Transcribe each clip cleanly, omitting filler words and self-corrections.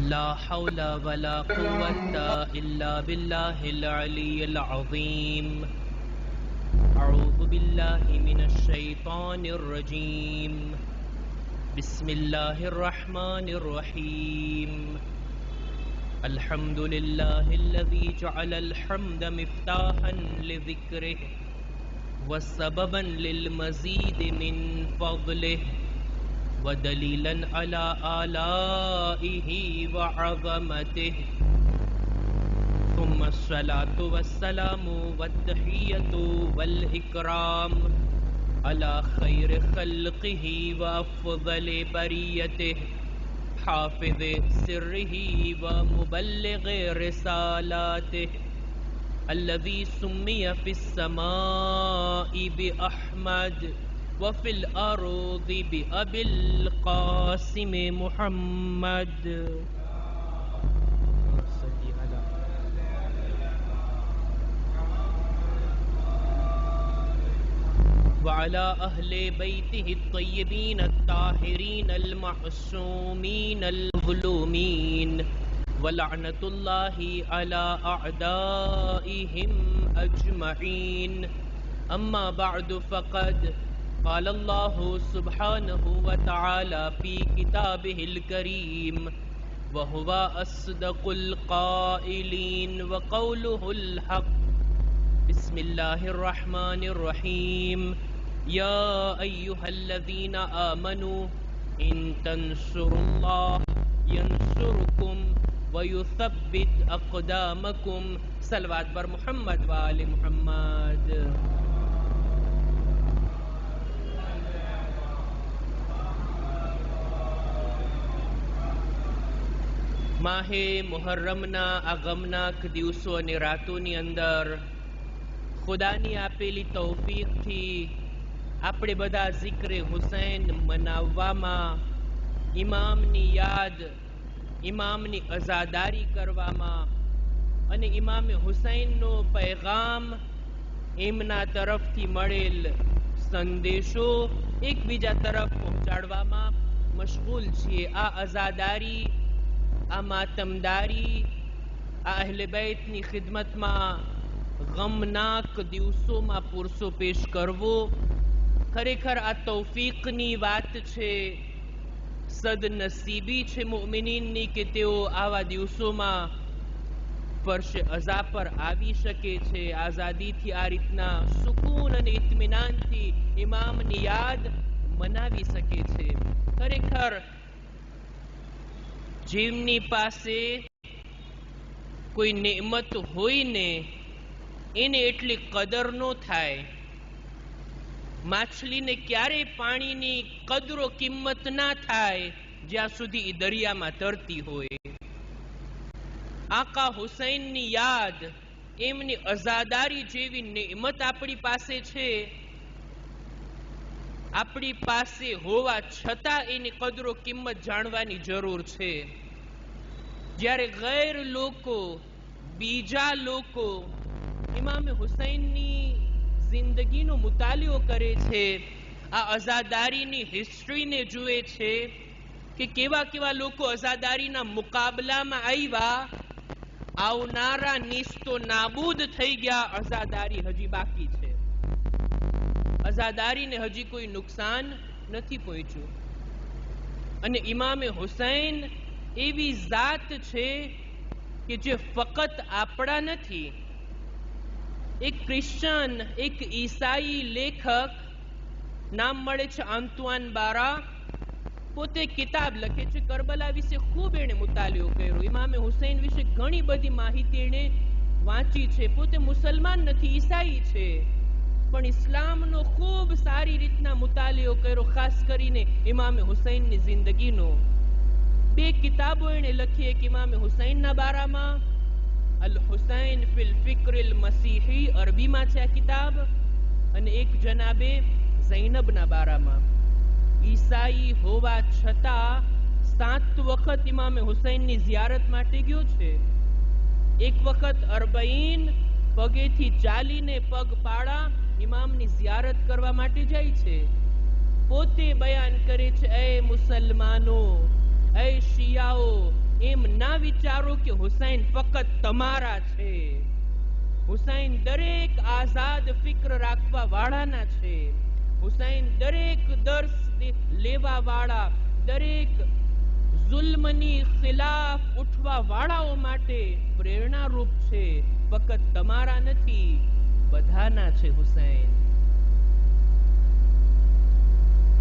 لا حول ولا قوة إلا بالله العلي العظيم. أعوذ بالله من الشيطان الرجيم. بسم الله الرحمن الرحيم. الحمد لله الذي جعل الحمد مفتاحا لذكره وسببا للمزيد من فضله ودليلا على آلائه وعظمته. ثم الصلاة والسلام والتحية والإكرام على خير خلقه وأفضل بريته حافظ سره ومبلغ رسالاته الذي سمي في السماء بأحمد وفي الأرض بأبي القاسم محمد. وعلى أهل بيته الطيبين الطاهرين المعصومين المظلومين ولعنة الله على أعدائهم أجمعين. أما بعد فقد قال الله سبحانه وتعالى في كتابه الكريم وهو أصدق القائلين وقوله الحق. بسم الله الرحمن الرحيم. يا أيها الذين آمنوا إن تنصروا الله ينصركم ويثبت أقدامكم. صلوات بر محمد وآل محمد. માહે મુહર્રમના આગમનાક દિવસો અને રાતોની અંદર ખુદાની આપેલી તૌફીકથી આપણે બધા ઝિક્રે હુસૈન મનાવવામાં, ઇમામની યાદ, ઇમામની અઝાદારી કરવામાં અને ઇમામે હુસૈનનો પૈગામ, એમના તરફથી મળેલ સંદેશો એકબીજા તરફ પહોંચાડવામાં મશગુલ છીએ. આ અઝાદારી, આ માતમદારી, આ અહલે બેતની ખિદમતમાં ગમનાક દિવસોમાં પુરસો પેશ કરવો ખરેખર આ તૌફીકની વાત છે, સદનસીબી છે મુઅમિનીનની કે તેઓ આવા દિવસોમાં ફર્શે અઝા પર આવી શકે છે. આઝાદીથી આ રીતના સુકૂન અને ઇત્મીનાનથી ઇમામની યાદ મનાવી શકે છે. ખરેખર જેમની પાસે કોઈ નેમત હોય ને એને એટલી કદર નો થાય. માછલીને ક્યારે પાણીની કદરો કિંમત ના થાય જ્યાં સુધી એ દરિયામાં તરતી હોય. આકા હુસૈનની યાદ, એમની અઝાદારી જેવી નેમત આપણી પાસે છે, આપણી પાસે હોવા છતાં એની કદરો કિંમત જાણવાની જરૂર છે. જ્યારે ગૈર લોકો, બીજા લોકો ઇમામે હુસૈનની જિંદગીનો મુતાલિયો કરે છે, આ અઝાદારીની હિસ્ટ્રીને જુએ છે કે કેવા કેવા લોકો અઝાદારીના મુકાબલામાં આવ્યા, આવનારા નિસ્તો નાબૂદ થઈ ગયા. અઝાદારી હજી બાકી છે. અઝાદારીને હજી કોઈ નુકસાન નથી પહોંચ્યું. અને ઇમામે હુસૈન એવી જાત છે કે જે ફક્ત આપણા નથી. એક ક્રિશ્ચન, એક ઈસાઈ લેખક, નામ મળે છે આંતવાન બારા, પોતે કિતાબ લખે છે. કરબલા વિશે ખૂબ એણે મુતાલિયો કર્યો. ઇમામે હુસૈન વિશે ઘણી બધી માહિતી એણે વાંચી છે. પોતે મુસલમાન નથી, ઈસાઈ છે, પણ ઇસ્લામનો ખૂબ સારી રીતના મુતાલિયો કર્યો, ખાસ કરીને ઇમામે હુસૈનની જિંદગીનો. બે કિતાબો એણે લખી. એક ઇમામે હુસૈનના બારામાં, અલ હુસૈન ફિલ ફિક્રિલ મસીહી, અરબીમાં છે આ કિતાબ, અને એક જનાબે ઝૈનબના બારામાં. ઈસાઈ હોવા છતાં 7 વખત ઇમામે હુસૈનની ઝિયારત માટે ગયો છે. એક વખત 40 પગેથી ચાલીને પગપાળા ઇમામની ઝિયારત કરવા માટે જાય છે. પોતે બયાન કરે છે, એ મુસલમાનો, એ શિયાઓ, એમ ના વિચારો કે હુસૈન ફક્ત તમારા છે. હુસૈન દરેક આઝાદ ફિક્ર રાખવા વાળાના છે. હુસૈન દરેક દર્શ લેવા વાળા, દરેક જુલ્મની ખિલાફ ઉઠવા વાળાઓ માટે પ્રેરણારૂપ છે. ફક્ત તમારા નથી, બધાના છે હુસૈન.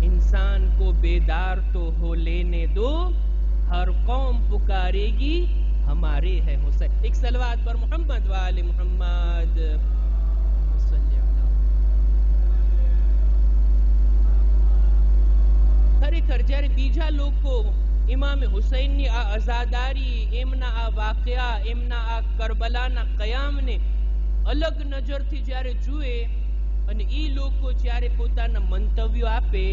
इंसान को बेदार तो हो लेने दो, हर कौम पुकारेगी हमारे है हुसैन. एक सलवात पर मोहम्मद वाले मोहम्मद. ખરેખર જ્યારે બીજા લોકો ઇમામે હુસૈનની આ અઝાદારી, એમના આ વાકયા, એમના આ કરબલાના કયામને અલગ નજરથી જ્યારે જુએ અને ઈ લોકો જ્યારે પોતાના મંતવ્યો આપે,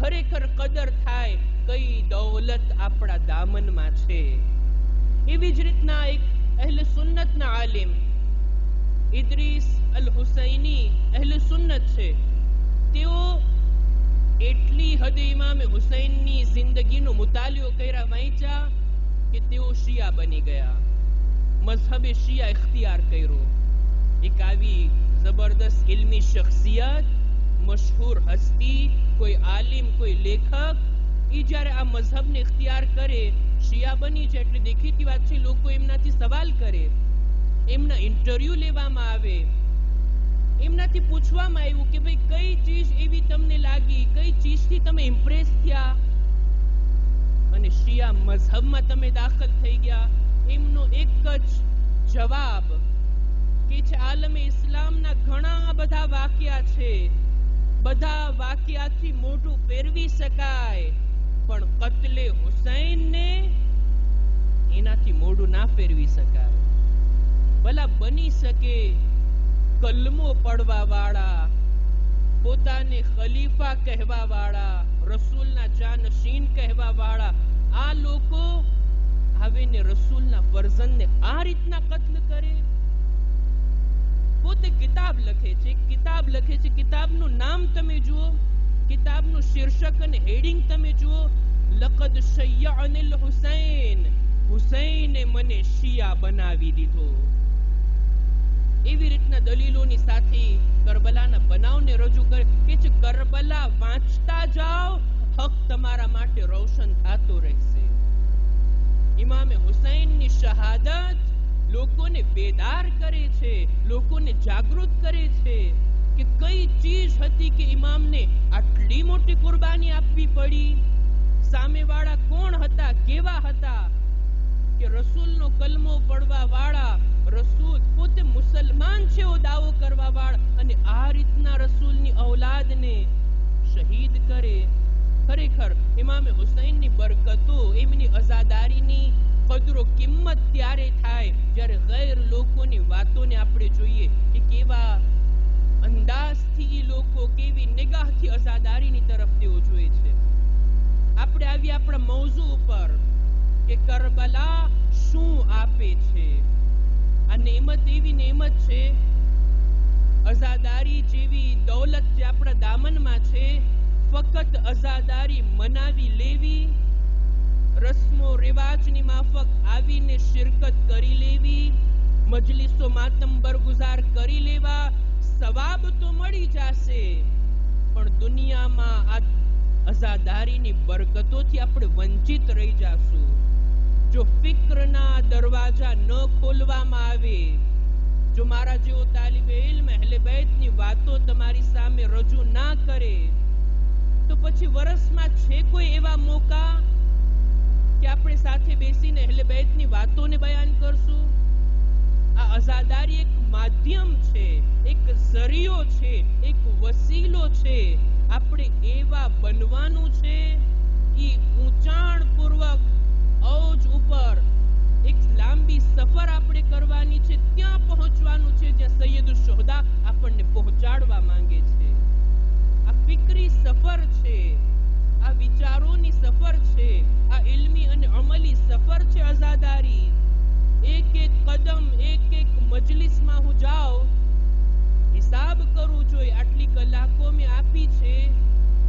ખરેખર કદર થાય કઈ દૌલત આપણા દામનમાં છે. એવી જ રીતના એક અહેલે સુન્નતના આલિમ ઇદ્રીસ અલ હુસૈની અહેલે સુન્નત છે. તેઓ એટલી હદે ઇમામે હુસૈનની જિંદગીનો મુતાલિયો કર્યા, વાંચ્યા કે તેઓ શિયા બની ગયા, મઝહબે શિયા ઇખ્તિયાર કર્યો. એક આવી જબરદસ્ત ઇલ્મી શખ્સિયત, મશહૂર હસ્તી, કોઈ આલિમ, કોઈ લેખક, ઈ જ્યારે આ મઝહબને ઇખ્તિયાર કરે, શિયા બની છે એટલે દેખીતી વાત છે લોકો એમનાથી સવાલ કરે, એમના ઇન્ટરવ્યુ લેવામાં આવે, એમનાથી પૂછવામાં આવ્યું કે ભાઈ કઈ ચીજ એવી તમને લાગી, કઈ ચીજથી તમે ઇમ્પ્રેસ થયા અને શિયા મઝહબમાં તમે દાખલ થઈ ગયા. એમનો એક જ જવાબ કે છે આલમે ઇસ્લામના ઘણા બધા વાક્યા છે, બધા વાક્યાથી મોઢું ફેરવી શકાય, પણ કત્લે હુસૈનને એનાથી મોઢું ના ફેરવી શકાય. ભલા બની શકે કલમો પડવા વાળા, પોતાને ખલીફા કહેવા વાળા, રસૂલના જાનશીન કહેવા વાળા આ લોકો આવીને રસૂલના ફરઝંદને આ રીતના કત્લ કરે. પોતે કિતાબ લખે છે, કિતાબ લખે છે, કિતાબનું નામ તમે જુઓ, કિતાબનું શીર્ષક અને હેડિંગ તમે જુઓ, લકદ શય્યઅનિલ હુસૈન, હુસૈને મને શિયા બનાવી દીધો. એવી રીતના દલીલોની સાથે કરબલાના બનાવને રજૂ કરે કે છે કરબલા વાંચતા જાઓ, હક તમારા માટે રોશન થતો રહેશે. ઇમામે હુસૈનની શહાદત લોકોને બેદાર કરે છે, લોકોને જાગૃત કરે છે કે કઈ ચીજ હતી કે ઇમામને આટલી મોટી કુરબાની આપવી પડી. સામેવાળા કોણ હતા, કેવા હતા કે રસૂલનો કલમો પડવા વાળા, રસૂલ પોતે મુસલમાન છે એવો દાવો કરવા વાળા, અને આ રીતના રસૂલની ઔલાદને શહીદ કરે. ખરેખર ઇમામે હુસૈનની બરકતો, એમની અઝાદારીની કદરો કિંમત ત્યારે થાય જ્યારે ગૈર લોકોની વાતોને આપણે જોઈએ કે કેવા અંદાજથી ઈ લોકો, કેવી નિગાહથી અઝાદારીની તરફ તેઓ જોઈએ છે. આપણે આવી આપણા મૌઝૂ ઉપર કે કરબલા શું આપે છે. આ નેમત એવી નેમત છે, અઝાદારી જેવી દૌલત જે આપણા દામનમાં છે, ફક્ત અઝાદારી મનાવી લેવી, રસ્મો રિવાજની માફક આવીને શિરકત કરી લેવી, મજલિસો માતમ બરગુજાર કરી લેવા, સવાબ તો મળી જશે, પણ દુનિયામાં આ અઝાદારીની બરકતોથી આપણે વંચિત રહી જાશું. જો ફિક્રના દરવાજા ન ખોલવામાં આવે, જો મારા જેવો તાલિબે ઇલ્મ અહલે બેતની વાતો તમારી સામે રજૂ ના કરે, તો પછી વર્ષમાં છે કોઈ એવા મોકા કે આપણે સાથે બેસીને અહલે બેતની વાતોને બયાન કરશું? આ અઝાદારી એક માધ્યમ છે, એક ઝરિયો છે, એક વસીલો છે. આપણે એવા બનવાનું છે કે ઊંચાણ પૂર્વક ઓજ ઉપર એક લાંબી સફર આપણે કરવાની છે, ત્યાં પહોંચવાનું છે જ્યાં સૈયદ શુહદા આપણને પહોંચાડવા માંગે છે. આ ફિક્રી સફર છે, આ વિચારોની સફર છે, આ ઇલ્મી અને અમલી સફર છે અઝાદારી. એક એક કદમ, એક એક મજલિસમાં હું જાઉં, હિસાબ કરવું જોઈએ આટલી કલાકો મેં આપી છે,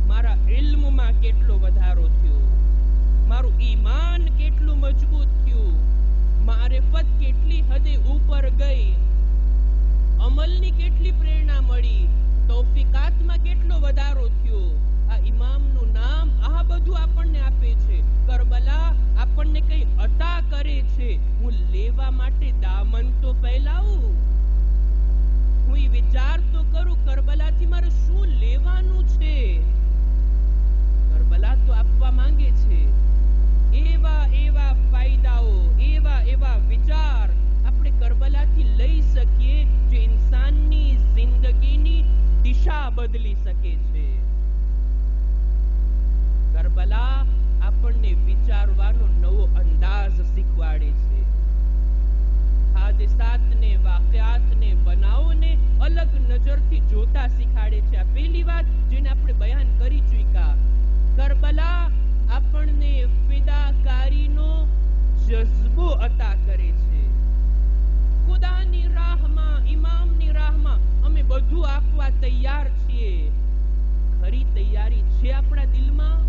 મારા ઇલ્મમાં કેટલો વધારો થયો, મારું ઈમાન કેટલું મજબૂત થયું, મારિફત કેટલી હદે ઉપર ગઈ, અમલની કેટલી પ્રેરણા મળી, તૌફીકાતમાં કેટલો વધારો થયો. આ ઇમામનું નામ આ બધું આપણને આપે છે. કરબલા આપણને કઈ અતા કરે છે. હું લેવા માટે દામન તો ફેલાવું, હું વિચાર તો કરું કરબલાથી મારે શું લેવાનું છે. કરબલા તો આપવા માંગે છે. એવા એવા ફાયદાઓ, એવા એવા વિચાર આપણે કરબલાથી લઈ શકીએ જે ઇન્સાનની જિંદગીની દિશા બદલી શકે છે. કરબલા આપણને વિચારવાનો નવો અંદાજ શીખવાડે છે. હાદિસાતને, વાકયાતને, બનાવોને અલગ નજરથી જોતા શીખાડે છે. આ પહેલી વાત જેને આપણે બયાન કરી ચૂક્યા. કરબલા આપણને ફિદાકારીનો જઝ્બો અતા કરે છે. ખુદાની રાહમાં, ઇમામની રાહમાં અમે બધું આપવા તૈયાર છીએ. ખરી તૈયારી છે આપણા દિલમાં?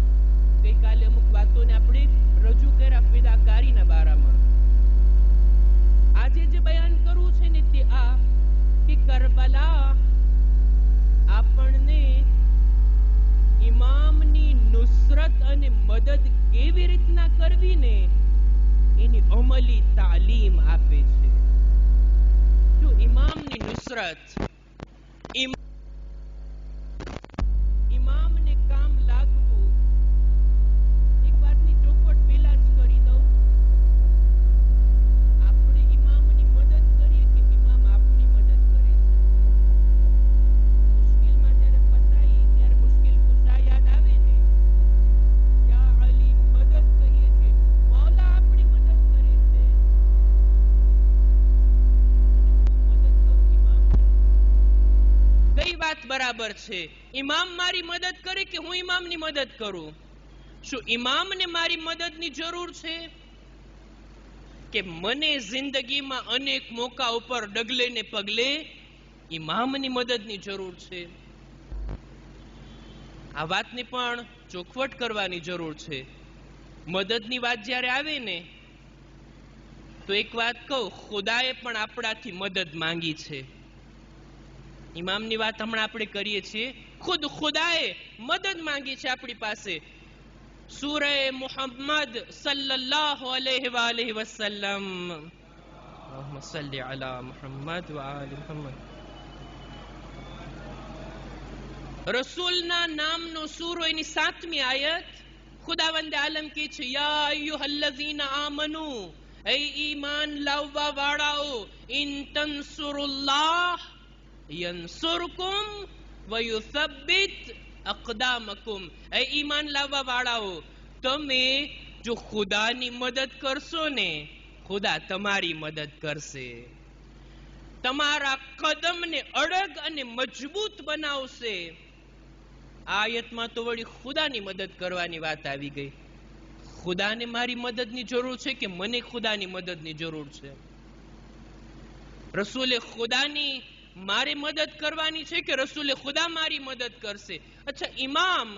ગઈકાલે અમુક વાતોને આપણે રજૂ કર્યા ફિદાકારીના બારામાં. આજે જે બયાન કરવું છે ને તે આ કે કરબલા આપણને ઇમામની નુસરત અને મદદ કેવી રીતના કરવી ને એની અમલી તાલીમ આપે છે. જો ઇમામની નુસરત, ઇમામને કામ લાગવું, એક વાતની ચોખવટ પહેલા જ કરી દઉં. આપણે ઇમામની મદદ કરીએ કે ઇમામ આપણી મદદ કરે છે? મુશ્કેલમાં જ્યારે ફસાઈએ ત્યારે મુશ્કેલ કુશા યાદ આવે ને, યા અલી મદદ કહીએ છીએ, મૌલા આપણી મદદ કરે છે. કઈ વાત બરાબર છે? ઇમામ મારી મદદ કરે કે હું ઇમામની મદદ કરું? શું ઇમામને મારી મદદની જરૂર છે કે મને જિંદગીમાં અનેક મોકા ઉપર ડગલે ને પગલે ઇમામની મદદની જરૂર છે? આ વાતની પણ ચોખવટ કરવાની જરૂર છે. મદદની વાત જ્યારે આવે ને તો એક વાત કહું, ખુદાએ પણ આપણાથી મદદ માંગી છે. ઇમામની વાત હમણાં આપણે કરીએ છીએ, ખુદ ખુદાએ મદદ માંગી છે આપણી પાસે. સૂરે મુહમ્મદ સલ્લલ્લાહુ અલૈહિ વસલ્લમ, અલ્લાહુમ્મા સલ્લી અલા મુહમ્મદ વ આલી મુહમ્મદ. રસૂલના નામનો સૂરો એની 7મી આયત ખુદાવંદ આલમ કહે છે, યા અય્યુહલ્લઝીના આમનુ, એ ઈમાન લાવવા વાળાઓ, ઇન તન્સુરુલ્લાહ યન્સુરકુમ વ યુસબ્બિત અકદામકુમ. એ ઈમાન લાવવા વાળાઓ, તમે જો ખુદાની મદદ કરશો ને, ખુદા તમારી મદદ કરશે. તમારા કદમને અડગ અને મજબૂત બનાવશે. આયતમાં તો વળી ખુદાની મદદ કરવાની વાત આવી ગઈ. ખુદાને મારી મદદની જરૂર છે કે મને ખુદાની મદદની જરૂર છે? રસૂલે ખુદાની મારે મદદ કરવાની છે કે રસૂલે ખુદા મારી મદદ કરશે? અચ્છા, ઇમામ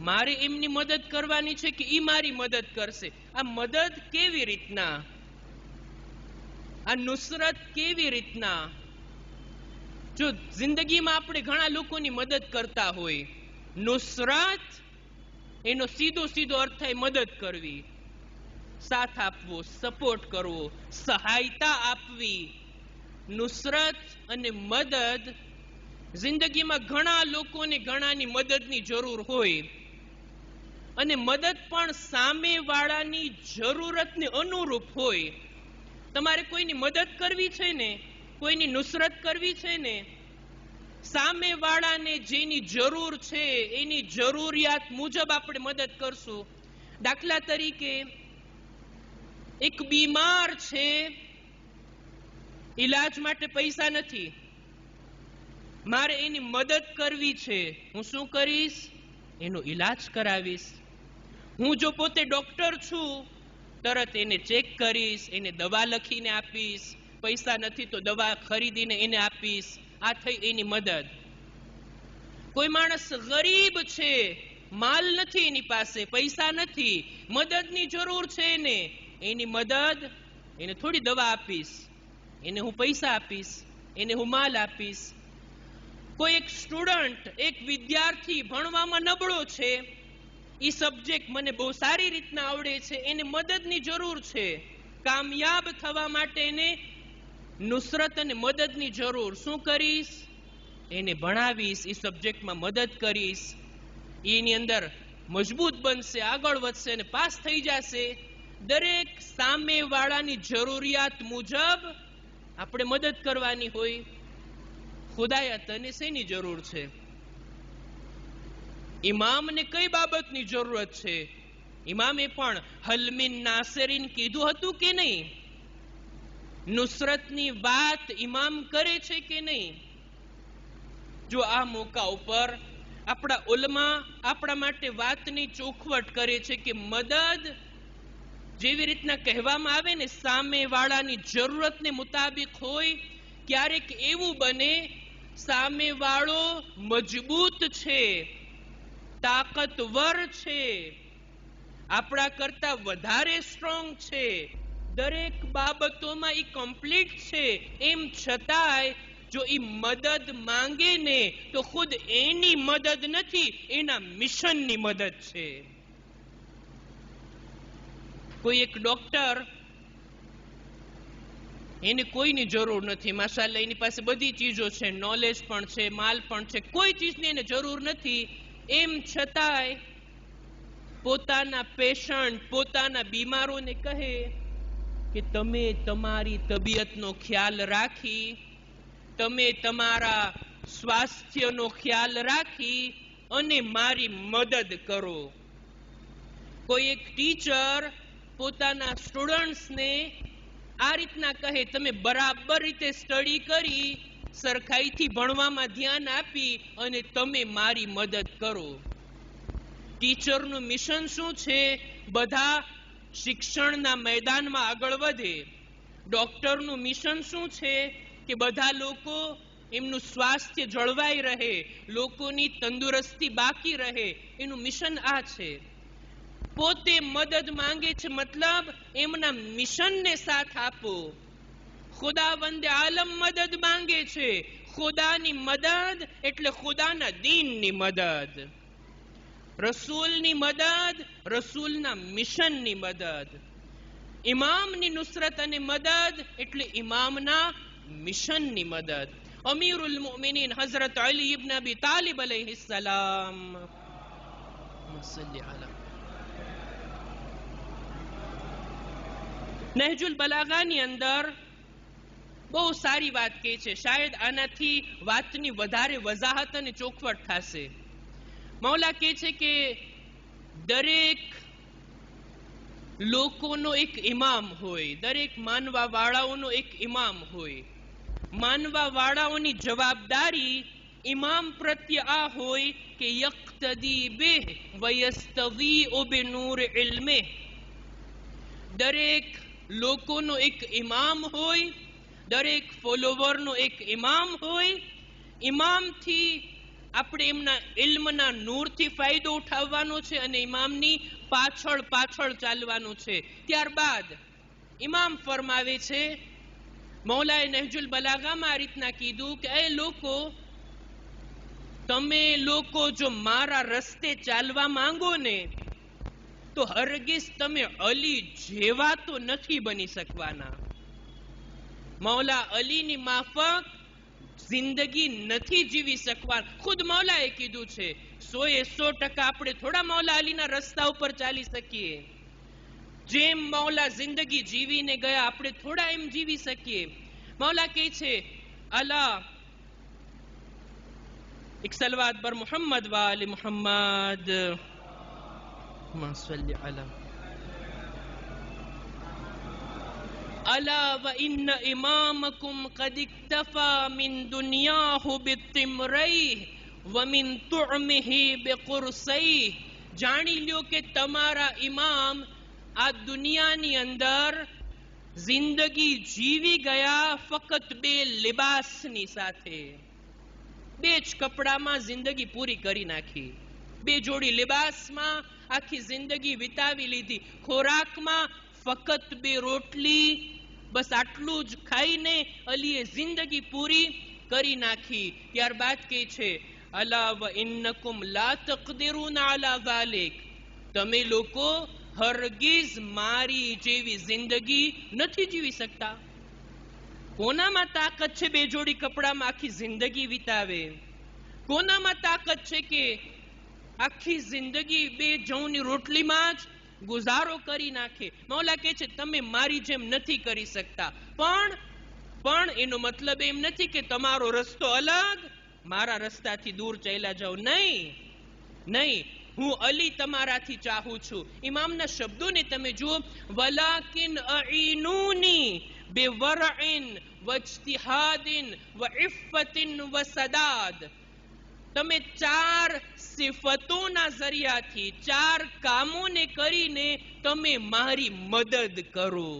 મારે એમની મદદ કરવાની છે કે ઈ મારી મદદ કરશે? આ મદદ કેવી રીતના? આ નુસરત કેવી રીતના? જો જિંદગીમાં આપણે ઘણા લોકોની મદદ કરતા હોય, નુસરત એનો સીધો સીધો અર્થ થાય મદદ કરવી, સાથ આપવો, સપોર્ટ કરવો, સહાયતા આપવી. નુસરત અને મદદ, જિંદગીમાં ઘણા લોકોને ઘણાની મદદની જરૂર હોય અને મદદ પણ સામેવાળાની જરૂરતને અનુરૂપ હોય. તમારે કોઈની મદદ કરવી છે ને, કોઈની નુસરત કરવી છે ને, સામેવાળાને જેની જરૂર છે એની જરૂરિયાત મુજબ આપણે મદદ કરશું. દાખલા તરીકે એક બીમાર છે, ઈલાજ માટે પૈસા નથી, મારે એની મદદ કરવી છે. હું શું કરીશ? એનો ઈલાજ કરાવીશ. હું જો પોતે ડોક્ટર છું, તરત એને ચેક કરીશ, એને દવા લખીને આપીશ. પૈસા નથી તો દવા ખરીદીને એને આપીશ. આ થઈ એની મદદ. કોઈ માણસ ગરીબ છે, માલ નથી એની પાસે, પૈસા નથી, મદદની જરૂર છે એને, એની મદદ, એને થોડી દવા આપીશ, એને હું પૈસા આપીશ, એને હું માલ આપીશ. કોઈ એક સ્ટુડન્ટ, એક વિદ્યાર્થી ભણવામાં નબળો છે, એ સબ્જેક્ટ મને બહુ સારી રીતના આવડે છે, એને મદદની જરૂર છે. કામયાબ થવા માટે એને નુસરત અને મદદની જરૂર. શું કરીશ? એને ભણાવીશ, એ સબ્જેક્ટમાં મદદ કરીશ, એની અંદર મજબૂત બનશે, આગળ વધશે અને પાસ થઈ જશે. દરેક સામેવાળાની જરૂરિયાત મુજબ આપણે મદદ કરવાની હોય. ખુદાએ તને શેની જરૂર છે? ઇમામને કઈ બાબતની જરૂરત છે? ઇમામે પણ હલમિન નાસરીન કીધું હતું કે નહીં? નુસરતની વાત ઇમામ કરે છે કે નહીં? જો આ મોકા ઉપર આપણા ઉલમા આપણા માટે વાતની ચોખવટ કરે છે કે મદદ જેવી રીતના કહેવામાં આવે ને, સામેવાળાની જરૂરતને મુતાબિક હોય. ક્યારેક એવું બને સામેવાળો મજબૂત છે, તાકાતવર છે, આપણા કરતા વધારે સ્ટ્રોંગ છે, દરેક બાબતોમાં એ કમ્પ્લીટ છે, એમ છતાંય જો એ મદદ માંગે ને તો ખુદ એની મદદ નથી, એના મિશનની મદદ છે. કોઈ એક ડોક્ટર, એને કોઈની જરૂર નથી, માશાઅલ્લાહ એની પાસે બધી ચીજો છે, નોલેજ પણ છે, માલ પણ છે, કોઈ ચીજની એને જરૂર નથી. એમ છતાંય પોતાના પેશન્ટ, પોતાના બીમારોને કહે કે તમે તમારી તબિયતનો ખ્યાલ રાખી, તમે તમારા સ્વાસ્થ્યનો ખ્યાલ રાખી અને મારી મદદ કરો. કોઈ એક ટીચર પોતાના સ્ટુડન્ટ્સને આ રીતના કહે, તમે બરાબર રીતે સ્ટડી કરી, સરખાઈથી ભણવામાં ધ્યાન આપી અને તમે મારી મદદ કરો. ટીચરનું મિશન શું છે? બધા શિક્ષણના મેદાનમાં આગળ વધે. ડોક્ટરનું મિશન શું છે? કે બધા લોકો એમનું સ્વાસ્થ્ય જળવાઈ રહે, લોકોની તંદુરસ્તી બાકી રહે. એનું મિશન આ છે. પોતે મદદ માંગે છે, મતલબ એમના મિશનને સાથ આપો. ખુદાવંદે આલમ મદદ માંગે છે. ખુદાની મદદ એટલે ખુદાના દીનની મદદ, રસૂલની મદદ, રસૂલના મિશનની મદદ. ઇમામની નુસરત અને મદદ એટલે ઇમામના મિશનની મદદ. અમીરુલ મુમિનીન હઝરત અલી ઇબ્ન અબી તાલિબ અલૈહિસ્સલામ. નહજુલ બલાગાની અંદર બહુ સારી વાત કહે છે. શાયદ આનાથી વાતની વધારે વજાહત અને ચોખવટ થશે. મૌલા કહે છે કે દરેક લોકોનો એક ઇમામ હોય, દરેક માનવા વાળાઓનો એક ઇમામ હોય. માનવા વાળાઓની જવાબદારી ઇમામ પ્રત્યે આ હોય કે યક્તદી બિહ વયસ્તવીઉ બિનૂર ઇલ્મિહ. દરેક લોકોનો એક ઇમામ હોય, દરેક ફોલોવરનો એક ઇમામ હોય. ઇમામથી આપણે એમના ઇલ્મના નૂરથી ફાયદો ઉઠાવવાનો છે અને ઇમામની પાછળ પાછળ ચાલવાનું છે. ત્યારબાદ ઇમામ ફરમાવે છે, મૌલાએ નહજુલ બલાગામાં આ રીતના કીધું કે એ લોકો, તમે લોકો જો મારા રસ્તે ચાલવા માંગો ને તો હરગીઝ તમે અલી જેવા તો નથી બની શકવાના. મૌલા અલીની માફક જિંદગી નથી જીવી શકવાના. ખુદ મૌલાએ કીધું છે. 100% આપણે થોડા મૌલા અલીના રસ્તા ઉપર ચાલી શકીએ. જેમ મૌલા જિંદગી જીવીને ગયા, આપણે થોડા એમ જીવી શકીએ. મૌલા કહે છે, અલા એક સલવાત પર મુહમ્મદ વાલે મુહમ્મદ સલ્લી અલા ألا وإن إمامكم قد اكتفى من دنياه بالتمريه ومن طعمه بقرصيه. જાણી લ્યો કે તમારા ઇમામ આ દુનિયાની અંદર જિંદગી જીવી ગયા ફક્ત 2 લિબાસની સાથે. 2 જ કપડામાં જિંદગી પૂરી કરી નાખી. 2 જોડી લિબાસમાં આખી જિંદગી વિતાવી લીધી. ખોરાકમાં ફક્ત 2 રોટલી બસ આટલું જ ખાઈને અલીએ જિંદગી પૂરી કરી નાખી. ત્યારબાદ કહે છે અલા વ ઇન્નકુમ લા તકદિરુના અલા ઝાલિક, તમે લોકો હરગીઝ મારી જેવી જિંદગી નથી જીવી શકતા. કોનામાં તાકાત છે 2 જોડી કપડામાં આખી જિંદગી વિતાવે? કોનામાં તાકાત છે કે આખી જિંદગી 2 જવની રોટલીમાં જ ગુજારો કરી નાખે? મૌલા કહે છે તમે મારી જેમ નથી કરી શકતા, પણ એનો મતલબ એમ નથી કે તમારો રસ્તો અલગ, મારા રસ્તાથી દૂર ચાલ્યા જાઓ. નહીં, હું અલી તમારાથી ચાહું છું. ઇમામના શબ્દોને તમે જુઓ, વલાકિન અઈનુની બેવરઇન વજતિહાદિન વઇફ્ફતિન વસદાદ. તમે 4 સિફતોના જરિયાથી 4 કામોને કરીને તમે મારી મદદ કરો.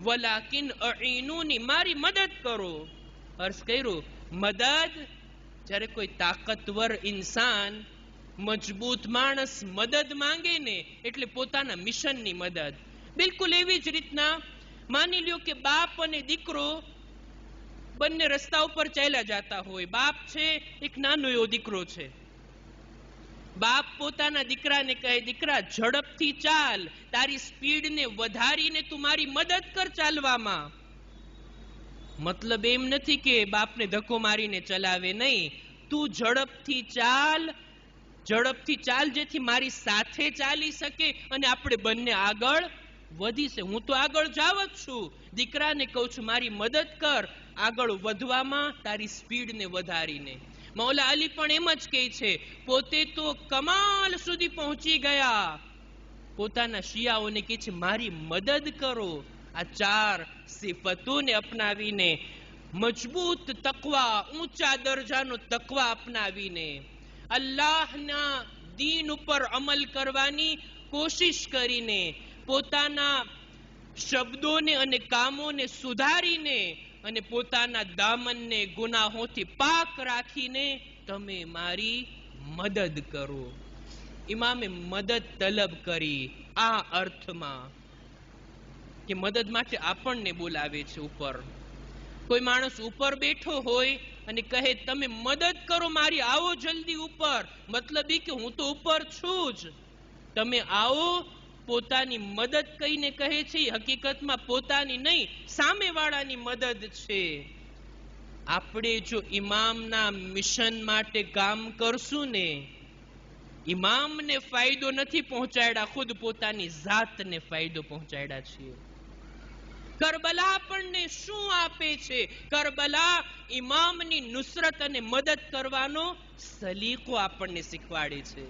વલાકિન અઈનુની, મારી મદદ કરો. અર્થ કર્યો મદદ, જ્યારે કોઈ તાકાતવર ઇન્સાન, મજબૂત માણસ મદદ માંગે ને એટલે પોતાના મિશનની મદદ. બિલકુલ એવી જ રીતના માની લ્યો કે બાપ અને દીકરો બંને રસ્તા ઉપર ચાલ્યા જતા હોય. બાપ છે, એક નાનો એવો દીકરો છે. બાપ પોતાના દીકરાને કહે, દીકરા ઝડપથી ચાલ, તારી સ્પીડને વધારીને તું મારી મદદ કર ચાલવામાં. મતલબ એમ નથી કે બાપને ધક્કો મારીને ચલાવે, નહીં, તું ઝડપથી ચાલ જેથી મારી સાથે ચાલી શકે અને આપણે બંને આગળ વધી છે. હું તો આગળ જાવ જ છું, દીકરાને કહું છું મારી મદદ કર આગળ વધવામાં, તારી સ્પીડને વધારીને. મૌલા અલી પણ એમ જ કહે છે, પોતે તો કમાલ સુધી પહોંચી ગયા, પોતાના શિયાઓને કહે છે મારી મદદ કરો. આ 4 સિફતોને અપનાવીને, મજબૂત તકવા, ઊંચા દરજાનો તકવા અપનાવીને, અલ્લાહના દીન ઉપર અમલ કરવાની કોશિશ કરીને, પોતાના શબ્દોને અને કામોને સુધારીને અને પોતાના દામનને ગુનાહોથી પાક રાખીને તમે મારી મદદ કરો. ઇમામે મદદ તલબ કરી આ અર્થમાં કે મદદ માટે આપણને બોલાવે છે ઉપર. કોઈ માણસ ઉપર બેઠો હોય અને કહે તમે મદદ કરો મારી, આવો જલ્દી ઉપર, મતલબ એ કે હું તો ઉપર છું જ, તમે આવો. પોતાની મદદ કહીને કહે છે, હકીકતમાં પોતાની નહીં, સામેવાળાની મદદ છે. આપણે જો ઇમામના મિશન માટે કામ કરશું ને, ઇમામને ફાયદો નથી પહોંચાડ્યા, ખુદ પોતાની જાતને ફાયદો પહોંચાડ્યા છીએ. કરબલા આપણને શું આપે છે? કરબલા ઇમામની નુસરત અને મદદ કરવાનો સલીકો આપણને શીખવાડે છે,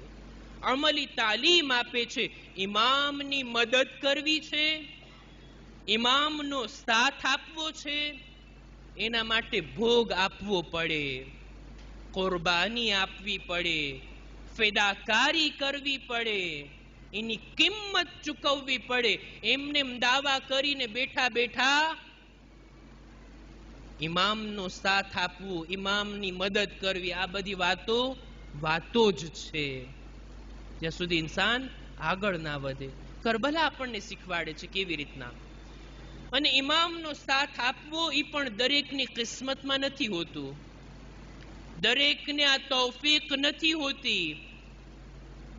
અમલી તાલીમ આપે છે. ઇમામની મદદ કરવી છે, ઇમામનો સાથ આપવો છે, એના માટે ભોગ આપવો પડે, કુરબાની આપવી પડે, ફિદાકારી કરવી પડે, એની કિંમત ચૂકવવી પડે. એમને દાવા કરીને બેઠા બેઠા ઇમામનો સાથ આપવો, ઇમામની મદદ કરવી, આ બધી વાતો જ છે, જ્યાં સુધી ઇન્સાન આગળ ના વધે. કરબલા આપણને શીખવાડે છે કેવી રીતના. અને ઇમામનો સાથ આપવો એ પણ દરેકની કિસ્મતમાં નથી હોતું, દરેકને આ તૌફીક નથી હોતી.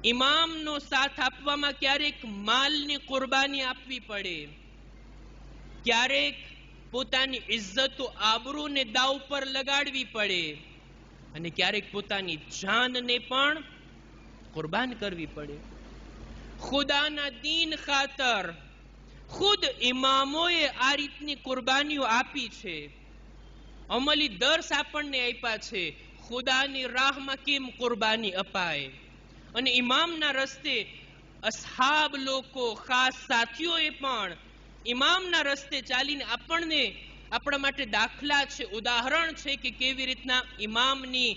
ઇમામનો સાથ આપવામાં ક્યારેક માલની કુરબાની આપવી પડે, ક્યારેક પોતાની ઇજ્જતો આબરૂને દાવ પર લગાડવી પડે, અને ક્યારેક પોતાની જાનને પણ કુરબાન કરવી પડે. ખુદાના દીન ખાતર ખુદ ઇમામોએ આ રીતની કુરબાનીઓ આપી છે. અમલી દર્શ આપણને આપ્યા છે ખુદાની રાહમાં કેમ કુરબાની અપાય. અને ઇમામના રસ્તે અસહાબ લોકો, ખાસ સાથીઓએ પણ ઇમામના રસ્તે ચાલીને આપણા માટે દાખલા છે, ઉદાહરણ છે કે કેવી રીતના ઇમામની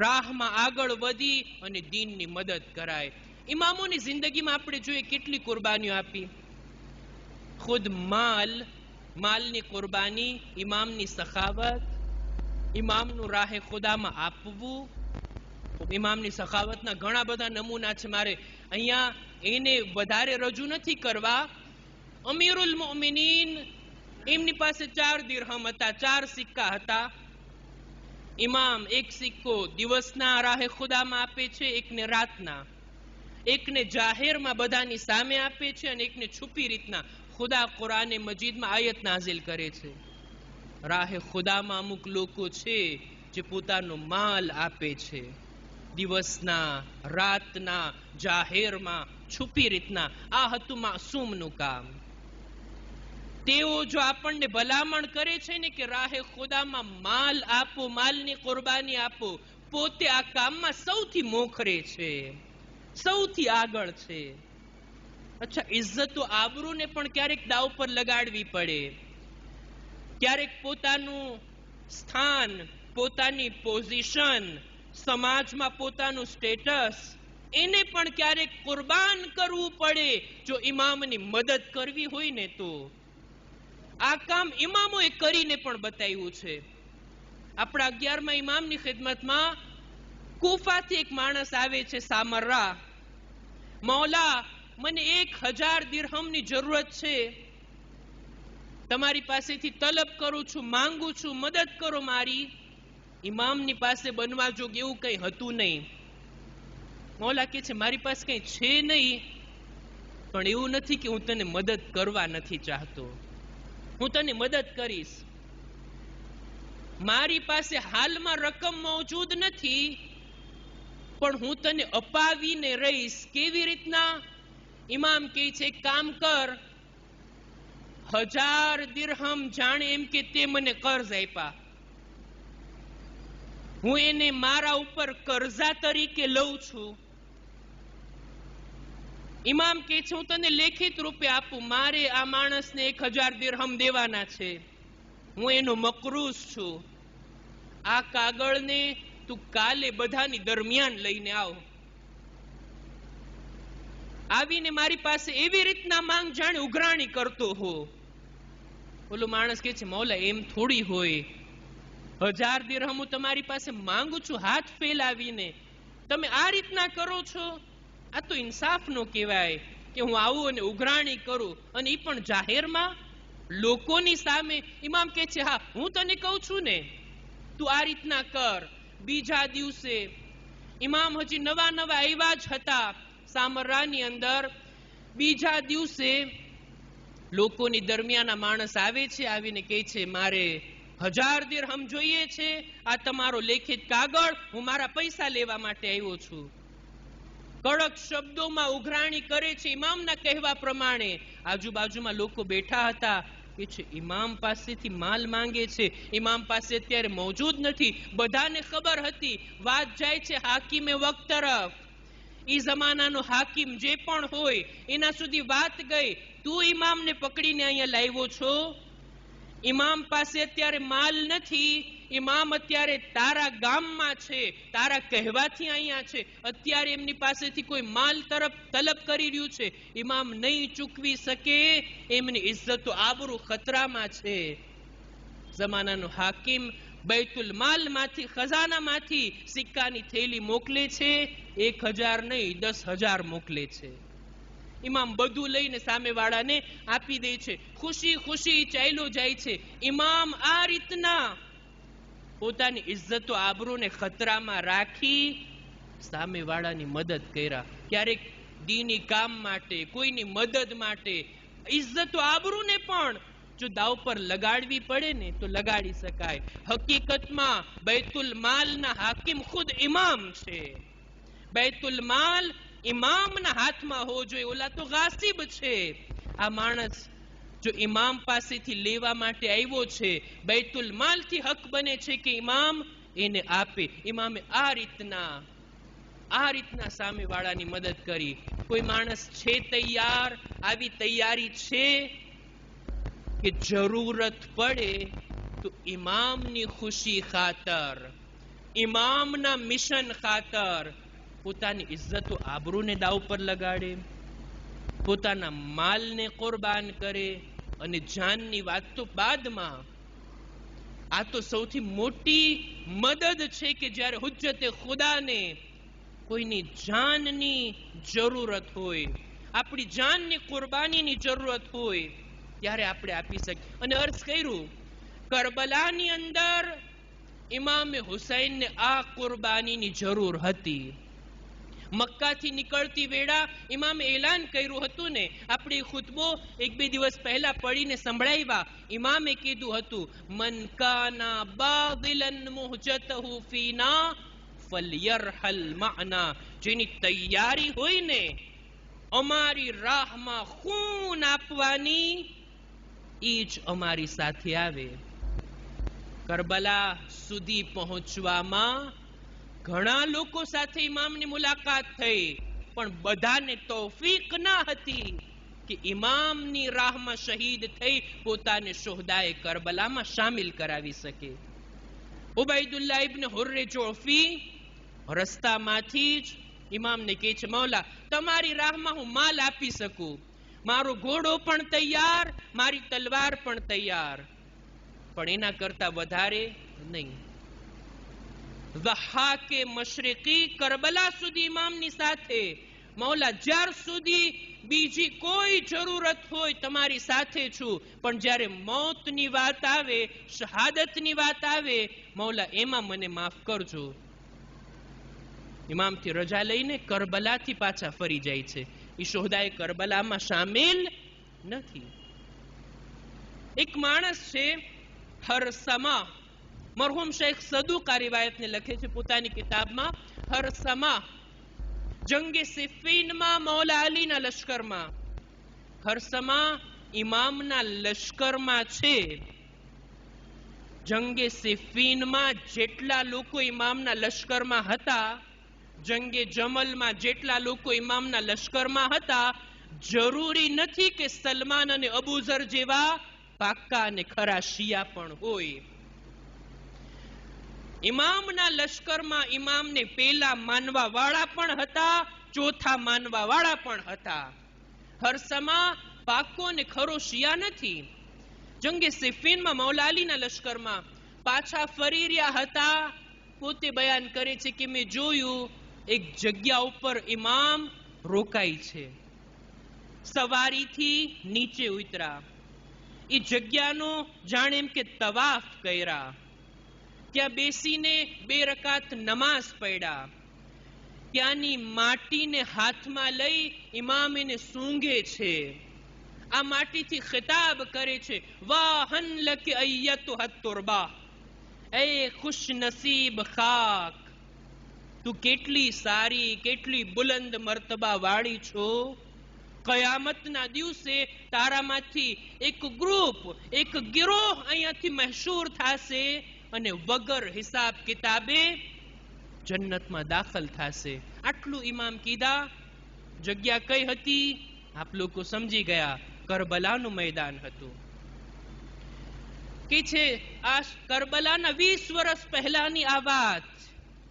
રાહમાં આગળ વધી અને દીનની મદદ કરાય. ઇમામોની જિંદગીમાં આપણે જોઈએ કેટલી કુરબાનીઓ આપી. ખુદ માલની કુરબાની, ઇમામની સખાવત, ઇમામનું રાહે ખુદામાં આપવું. ઇમામની સખાવતના ઘણા બધા નમૂના છે, મારે અહીંયા એને વધારે રજૂ નથી કરવા, અમીરુલ મોમિનીન, એમની પાસે 4 દિરહમ હતા, 4 સિક્કા હતા. ઇમામ એક સિક્કો દિવસના રાહે ખુદામાં આપે છે, એકને રાતના, એકને જાહેરમાં બધાની સામે આપે છે, અને એકને છુપી રીતના. ખુદા કુરાને મજીદમાં આયત નાઝિલ કરે છે. રાહે ખુદામાં અમુક લોકો છે જે પોતાનો માલ આપે છે, દિવસના, રાતના, જાહેરમાં, છુપી રીતના. આ હતું માસૂમનું કામ. તેઓ જો આપણને ભલામણ કરે છે ને કે રાહે ખુદામાં માલ આપો, માલની કુરબાની આપો, પોતે આ કામમાં સૌથી મોખરે છે, સૌથી આગળ છે. અચ્છા, ઇજ્જતો આબરૂને પણ ક્યારેક દાવ પર લગાડવી પડે. ક્યારેક પોતાનું સ્થાન, પોતાની પોઝિશન, સમાજમાં પોતાનું સ્ટેટસ, એને પણ ક્યારેક કુરબાન કરવું પડે જો ઇમામની મદદ કરવી હોય ને તો. આ કામ ઇમામોએ કરીને પણ બતાવ્યું છે. આપણા 11મા ઇમામની ખિદમતમાં કુફાથી એક માણસ આવે છે, સામરા. મૌલા, મને 1000 દિરહમની જરૂરત છે, તમારી પાસેથી તલબ કરું છું, માંગુ છું, મદદ કરો મારી. ઇમામની પાસે બનવા જોગ એવું કઈ હતું નહીં. મૌલા કહે છે, મારી પાસે કઈ છે નહીં, પણ એવું નથી કે હું તને મદદ કરવા નથી ચાહતો, હું તને મદદ કરીશ. મારી પાસે હાલમાં રકમ મોજૂદ નથી, પણ હું તને અપાવીને રહીશ. કેવી રીતના? ઇમામ કહે છે, એક કામ કર, 1000 દિરહમ જાણે એમ કે તે મને કર્જ આપ્યા, હું એને મારા ઉપર કર્જા તરીકે લઉં છું. ઇમામ કહે છે, હું તને લેખિત રૂપે આપું, મારે આ માણસને 1000 દિરહમ દેવાના છે, હું એનો મકરૂઝ છું. આ કાગળને તું કાલે બધાની દરમિયાન લઈને આવ. આવીને મારી પાસે એવી રીતના માંગ જાણે ઉઘરાણી કરતો હો. ઓલો માણસ કહે છે, મૌલા એમ થોડી હોય, 1000 દિરહમ હું તમારી પાસે માંગુ છું હાથ ફેલાવીને, તમે આ રીતના કરો છો? આ તો ઇન્સાફ નો કહેવાય કે હું આવું અને ઉઘરાણી કરું, અને એ પણ જાહેરમાં, લોકોની સામે. ઇમામ કહે છે, હા હું તને કહું છું ને, તું આ રીતના કર. બીજા દિવસે ઇમામ હજી નવા નવા આવ્યા જ હતા સામરાની અંદર. બીજા દિવસે લોકોની દરમિયાન માણસ આવે છે, આવીને કહે છે, મારે 1000 દિરહમ જોઈએ છે, આ તમારો લેખિત કાગળ, હું મારા પૈસા લેવા માટે આવ્યો છું. કડક શબ્દોમાં ઉઘરાણી કરે છે ઇમામના કહેવા પ્રમાણે. આજુબાજુમાં લોકો બેઠા હતા, કે છે ઇમામ પાસેથી માલ માંગે છે, ઇમામ પાસે અત્યારે મોજૂદ નથી. બધાને ખબર હતી, વાત જાય છે હાકીમે વક્ત તરફ. ઈ જમાનાનો હાકીમ જે પણ હોય એના સુધી વાત ગઈ, તું ઇમામને પકડીને અહીંયા લાવ્યો છો, ઇમામ પાસે અત્યારે માલ નથી, ઇમામ અત્યારે તારા ગામમાં છે, તારા કહેવાથી અહીંયા છે, અત્યારે એમની પાસેથી કોઈ માલ તરફ તલબ કરી રહ્યું છે, ઇમામ નહીં ચૂકવી શકે, એમની ઇજ્જતો આબરૂ ખતરામાં છે. જમાનાનો હાકીમ બૈતુલ માલ માંથી, ખજાનામાંથી સિક્કાની થેલી મોકલે છે, 1000 નહીં 10,000 મોકલે છે. ઇમામ બધું લઈને સામેવાળાને આપી દે છે, ખુશી ખુશી ચાલ્યો જાય છે. ઇમામ આ રીતના પોતાની ઇજ્જતો આબરૂને ખતરામાં રાખી સામેવાળાની મદદ કર્યા. ક્યારેક દીની કામ માટે, કોઈની મદદ માટે ઇજ્જતો આબરૂને પણ જો દાવ પર લગાડવી પડે ને તો લગાડી શકાય. હકીકતમાં બૈતુલ માલના હાકિમ ખુદ ઇમામ છે. બૈતુલ માલ ઇમામના હાથમાં હોવો જોઈએ, ઓલા તો ગાસિબ છે. આ માણસ જો ઇમામ પાસેથી લેવા માટે આવ્યો છે, બૈતુલ માલથી હક બને છે કે ઇમામ એને આપે. ઇમામે આ રીતના સામેવાળાની મદદ કરી. કોઈ માણસ છે તૈયાર, આવી તૈયારી છે કે જરૂરત પડે તો ઇમામની ખુશી ખાતર, ઇમામના મિશન ખાતર પોતાની ઇજ્જતો આબરૂને દાવ પર લગાડે, પોતાના માલને કુરબાન કરે, અને જાનની વાત તો બાદમાં. આ તો સૌથી મોટી મદદ છે કે જ્યારે હુજ્જતે ખુદાને કોઈની જાનની જરૂરત હોય, આપણી જાનની કુરબાનીની જરૂરત હોય ત્યારે આપણે આપી શકીએ. અને અર્થ કર્યું, કરબલાની અંદર ઇમામે હુસૈનને આ કુરબાનીની જરૂર હતી. મક્કાથી નીકળતી વેળા ઇમામે એલાન કર્યું હતું ને, આપણે ખુતબો એક બે દિવસ પહેલા પડીને સંભળાવ્યા. ઇમામે કીધું હતું, મન કાના બાદિલન મુહજતહુ ફીના ફલયરહલ માના. જેની તૈયારી હોય ને અમારી રાહમાં ખૂન આપવાની, ઈ જ અમારી સાથે આવે. કરબલા સુધી પહોંચવામાં ઘણા લોકો સાથે ઇમામની મુલાકાત થઈ, પણ બધાને તૌફીક ના હતી કે ઇમામની રાહમાં શહીદ થઈ પોતાને શુહદાએ કરબલામાં શામિલ કરાવી શકે. ઉબૈદુલ્લાહ ઇબ્ન હુર્રે જોફી રસ્તામાંથી જ ઇમામને કહે છે, મૌલા તમારી રાહમાં હું માલ આપી શકું, મારો ઘોડો પણ તૈયાર, મારી તલવાર પણ તૈયાર, પણ એના કરતા વધારે નહીં. ઝહાકે મશરિકી કરબલા સુધી ઇમામની સાથે, મૌલા જ્યાર સુધી બીજી કોઈ જરૂરત હોય તમારી સાથે છું, પણ જ્યારે મોતની વાત આવે, શહાદતની વાત આવે, મૌલા એમાં મને માફ કરજો. ઇમામથી રજા લઈને કરબલાથી પાછા ફરી જાય છે. એ શુહદાએ કરબલામાં શામિલ નથી. એક માણસ છે હરસમા, મરહુમ શેખ સદુક આ રિવાયતને લખે છે પોતાની કિતાબમાં. હરસમા જંગે સિફીનમાં મૌલા અલીના લશ્કરમાં, હરસમા ઇમામના લશ્કરમાં છે. જંગે સિફીનમાં જેટલા લોકો ઇમામના લશ્કરમાં હતા, જંગે જમલમાં જેટલા લોકો ઇમામના લશ્કરમાં હતા, જરૂરી નથી કે સલમાન અને અબુઝર જેવા પાક્કા અને ખરા શિયા પણ હોય. ઇમામના લશ્કરમાં ઇમામને પેલા માનવા વાળા પણ હતા, ચોથા માનવા વાળા પણ હતા. હરસમા પાક્કો ને ખરો શિયા નથી. જંગે સિફીનમાં મૌલા અલીના લશ્કરમાં પાછા ફરી રહ્યા હતા. પોતે બયાન કરે છે કે મેં જોયું એક જગ્યા ઉપર ઇમામ રોકાઈ છે, સવારીથી નીચે ઉતર્યા, એ જગ્યાનો જાણે એમ કે તવાફ કર્યા, ત્યાં બેસીને 2 રકાત નમાઝ પઢ્યા, ત્યાંની માટીને હાથમાં લઈ ઇમામ એને સૂંઘે છે, આ માટીથી ખિતાબ કરે છે, વાહન લકે અય્યતુહત તુરબા, એ ખુશ નસીબ ખાક, તું કેટલી સારી, કેટલી બુલંદ મર્તબા વાળી છો. કયામતના દિવસે તારામાંથી એક ગ્રુપ, એક ગિરોહ અહીંયાથી મહેશૂર થશે અને વગર હિસાબ કિતાબે જન્નતમાં દાખલ થશે. આટલું ઇમામ કીધા. જગ્યા કઈ હતી આપ લોકો સમજી ગયા, કરબલાનું મેદાન હતું. કે છે આ કરબલાના 20 વર્ષ પહેલાની આ વાત,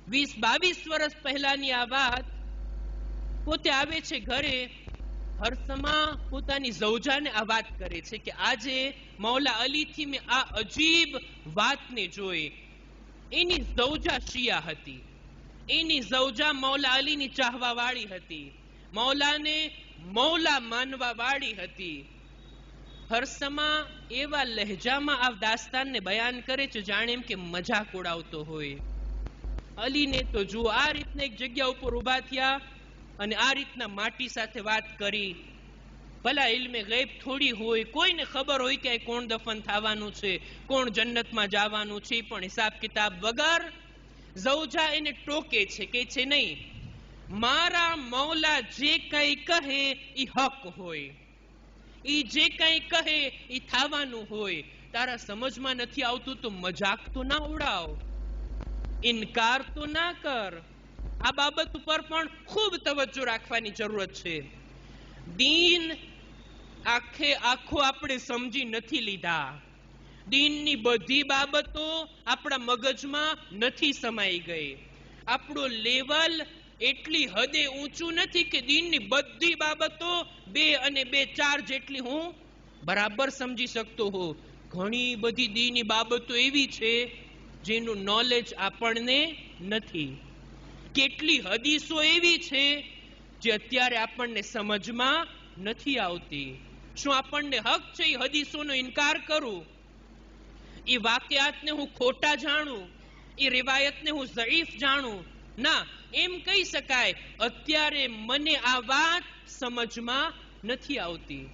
20-22 વર્ષ પહેલાની આ વાત. પોતે આવે છે ઘરે, હરસમા પોતાની ઝૌજાને આ વાત કરે છે કે આજે મૌલા અલીથી મેં આ અજીબ વાતને જોઈ. એની ઝૌજા શિયા હતી, એની ઝૌજા મૌલા અલીની ચાહવા વાળી હતી, મૌલાને મૌલા માનવા વાળી હતી. હરસમા એવા લહેજામાં આ દાસ્તાનને બયાન કરે છે જાણે એમ કે મજાક ઉડાવતો હોય. અલીને તો જુઓ આ રીતના એક જગ્યા ઉપર ઉભા થયા અને આ રીતના માટી સાથે વાત કરી. ભલા ઇલ્મે ગૈબ થોડી હોય, કોઈને ખબર હોય કે કોણ દફન થવાનું છે, કોણ જન્નતમાં જવાનું છે, પણ હિસાબ કિતાબ વગર ઝૌજા એને ટોકે છે, કે છે નહીં, મારા મૌલા જે કઈ કહે ઈ હક હોય, ઈ જે કઈ કહે ઈ થવાનું હોય. તારા સમજમાં નથી આવતું તો મજાક તો ના ઉડાવ, ઇનકાર તો ના કર. આ બાબત ઉપર પણ ખૂબ તવજ્જો રાખવાની જરૂરત છે. દીન આખો આપણે સમજી નથી લીધા, દીનની બધી બાબતો આપણા મગજમાં નથી સમાઈ ગઈ, આપણું લેવલ એટલી હદે ઊંચું નથી કે દીનની બધી બાબતો 2 અને 2 4 જેટલી હું બરાબર સમજી શકતો હોઉં. ઘણી બધી દીની બાબતો એવી છે જેનું નોલેજ આપણને નથી. કેટલી હદીસો એવી છે જે અત્યારે આપણને સમજમાં નથી આવતી. શું આપણને હક છે એ હદીસોનો ઇનકાર કરું, એ વાક્યાતને હું ખોટા જાણું, એ રિવાયતને હું ઝઈફ જાણું? ના, એમ કહી શકાય અત્યારે મને આ વાત સમજમાં નથી આવતી,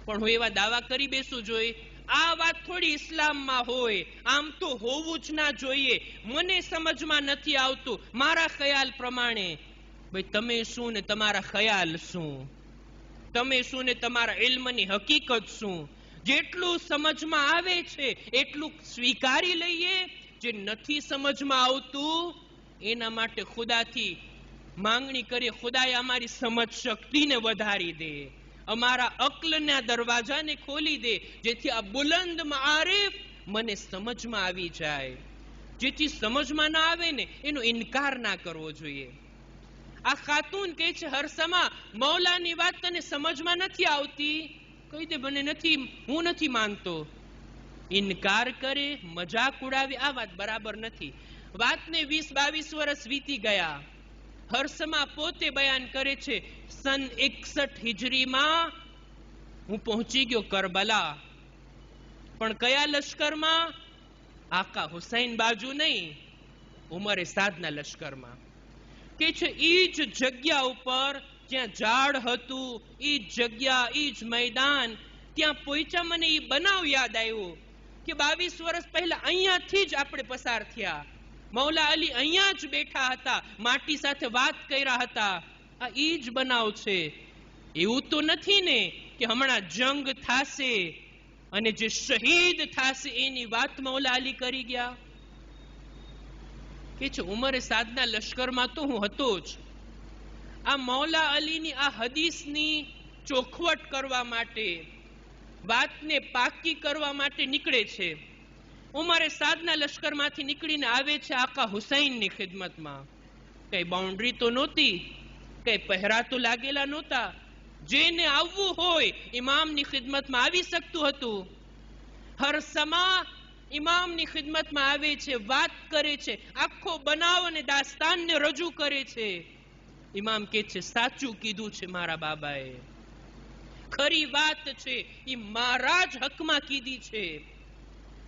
પણ હું એવા દાવા કરી બેસું જોઈએ આ વાત થોડી ઇસ્લામમાં હોય, આમ તો હોવું જ ના જોઈએ, મને સમજમાં નથી આવતું મારા ખ્યાલ પ્રમાણે. ભાઈ તમે શું ને તમારા ખ્યાલ શું, તમે શું ને તમારા ઇલ્મની હકીકત શું? જેટલું સમજમાં આવે છે એટલું સ્વીકારી લઈએ, જે નથી સમજમાં આવતું એના માટે ખુદાથી માંગણી કરીએ, ખુદાએ અમારી સમજ શક્તિને વધારી દે, અમારા અક્લના દરવાજાને ખોલી દે, જેથી આ બુલંદ મારિફ મને સમજમાં આવી જાય. જેથી સમજમાં ના આવે ને એનો ઇનકાર ના કરવો જોઈએ. આ ખાતુન કહે છે હર સમા મૌલાની વાત તને સમજમાં નથી આવતી, કહી દે મને નથી, હું નથી માનતો. ઇનકાર કરે, મજાક ઉડાવે, આ વાત બરાબર નથી. વાતને 20-22 વર્ષ વીતી ગયા. હર્ષમાં પોતે બયાન કરે છે સન 61 હિજરીમાં હું પહોંચી ગયો કરબલા, પણ કયા લશ્કરમાં? આકા હુસૈન બાજુ નહીં, ઉમરે સાદના લશ્કરમાં. કે છે ઈ જ જગ્યા ઉપર જ્યાં ઝાડ હતું, ઈ જ જગ્યા, ઈ જ મેદાન, ત્યાં પહોંચ્યા. મને ઈ બનાવ યાદ આવ્યો કે 22 વર્ષ પહેલા અહીંયાથી જ આપણે પસાર થયા. મૌલા અલી અહીંયા જ બેઠા હતા, માટી સાથે વાત કર્યા હતા. આ ઈ જ બનાવ છે. એવું તો નથી ને કે હમણાં જંગ થાશે અને જે શહીદ થાશે એની વાત મૌલા અલી કરી ગયા? કે છે ઉમરે સાદના લશ્કરમાં તો હું હતો જ. આ મૌલા અલીની આ હદીસની ચોખવટ કરવા માટે, વાતને પાકી કરવા માટે નીકળે છે. ઉમરે સાદના લશ્કરમાંથી નીકળીને આવે છે આકા હુસૈનની ખિદમતમાં. કઈ બાઉન્ડ્રી તો નહોતી, કઈ પહેરા તો લાગેલા નહોતા. જેને આવવું હોય ઇમામની ખિદમતમાં આવી શકતું હતું. હર સમા ઇમામની ખિદમતમાં આવે છે, વાત કરે છે, આખો બનાવ અને દાસ્તાનને રજૂ કરે છે. ઇમામ કહે છે સાચું કીધું છે મારા બાબાએ, ખરી વાત છે, એ મારા જ હકમાં કીધી છે,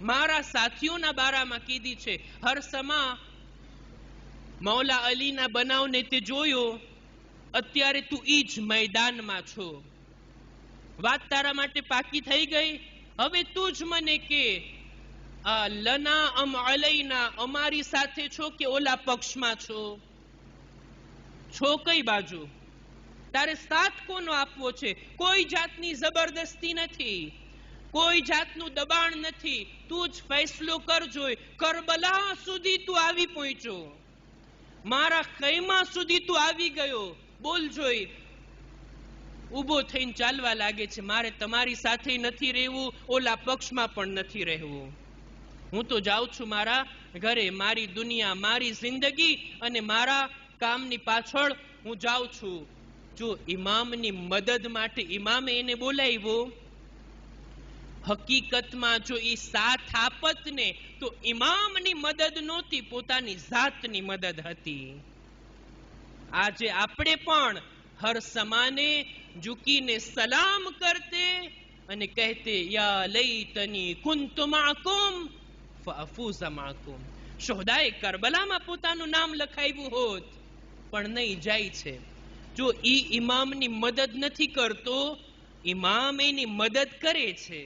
મારા સાથીઓના બારામાં કીધી છે. હર સમા મૌલા અલીના બનાવને તે જોયો, અત્યારે તું ઈ જ મેદાનમાં છો, વાત તારા માટે પાકી થઈ ગઈ. હવે તું જ મને કે લના અમ અલૈના, અમારી સાથે છો કે ઓલા પક્ષમાં છો? છો કઈ બાજુ? તારે સાથ કોનો આપવો છે? કોઈ જાતની જબરદસ્તી નથી, કોઈ જાતનું દબાણ નથી. તું જ ફેસલો કરજો. કરબલા સુધી તું આવી પહોંચ્યો, મારા ખૈમા સુધી તું આવી ગયો. બોલ જોઈ. ઊભો થઈને ચાલવા લાગે છે. મારે તમારી સાથે નથી રહેવું, ઓલા પક્ષમાં પણ નથી રહેવું. હું તો જાઉં છું મારા ઘરે, મારી દુનિયા, મારી જિંદગી અને મારા કામની પાછળ હું જાઉં છું. જો ઇમામની મદદ માટે ઇમામે એને બોલાવ્યો, હકીકતમાં જો એ સાથ આપત ને તો ઇમામની મદદ નહોતી, પોતાની જાતની મદદ હતી. આજે આપણે પણ હર સમાને ઝુકીને સલામ કરતે અને કહેતે યા લૈતની કુંતુ માકુમ ફઅફૂઝ માકુમ. શોહદાએ કરબલામાં પોતાનું નામ લખાવ્યું હોત, પણ નહીં, જાય છે. જો ઈ ઇમામની મદદ નથી કરતો, ઇમામ એની મદદ કરે છે.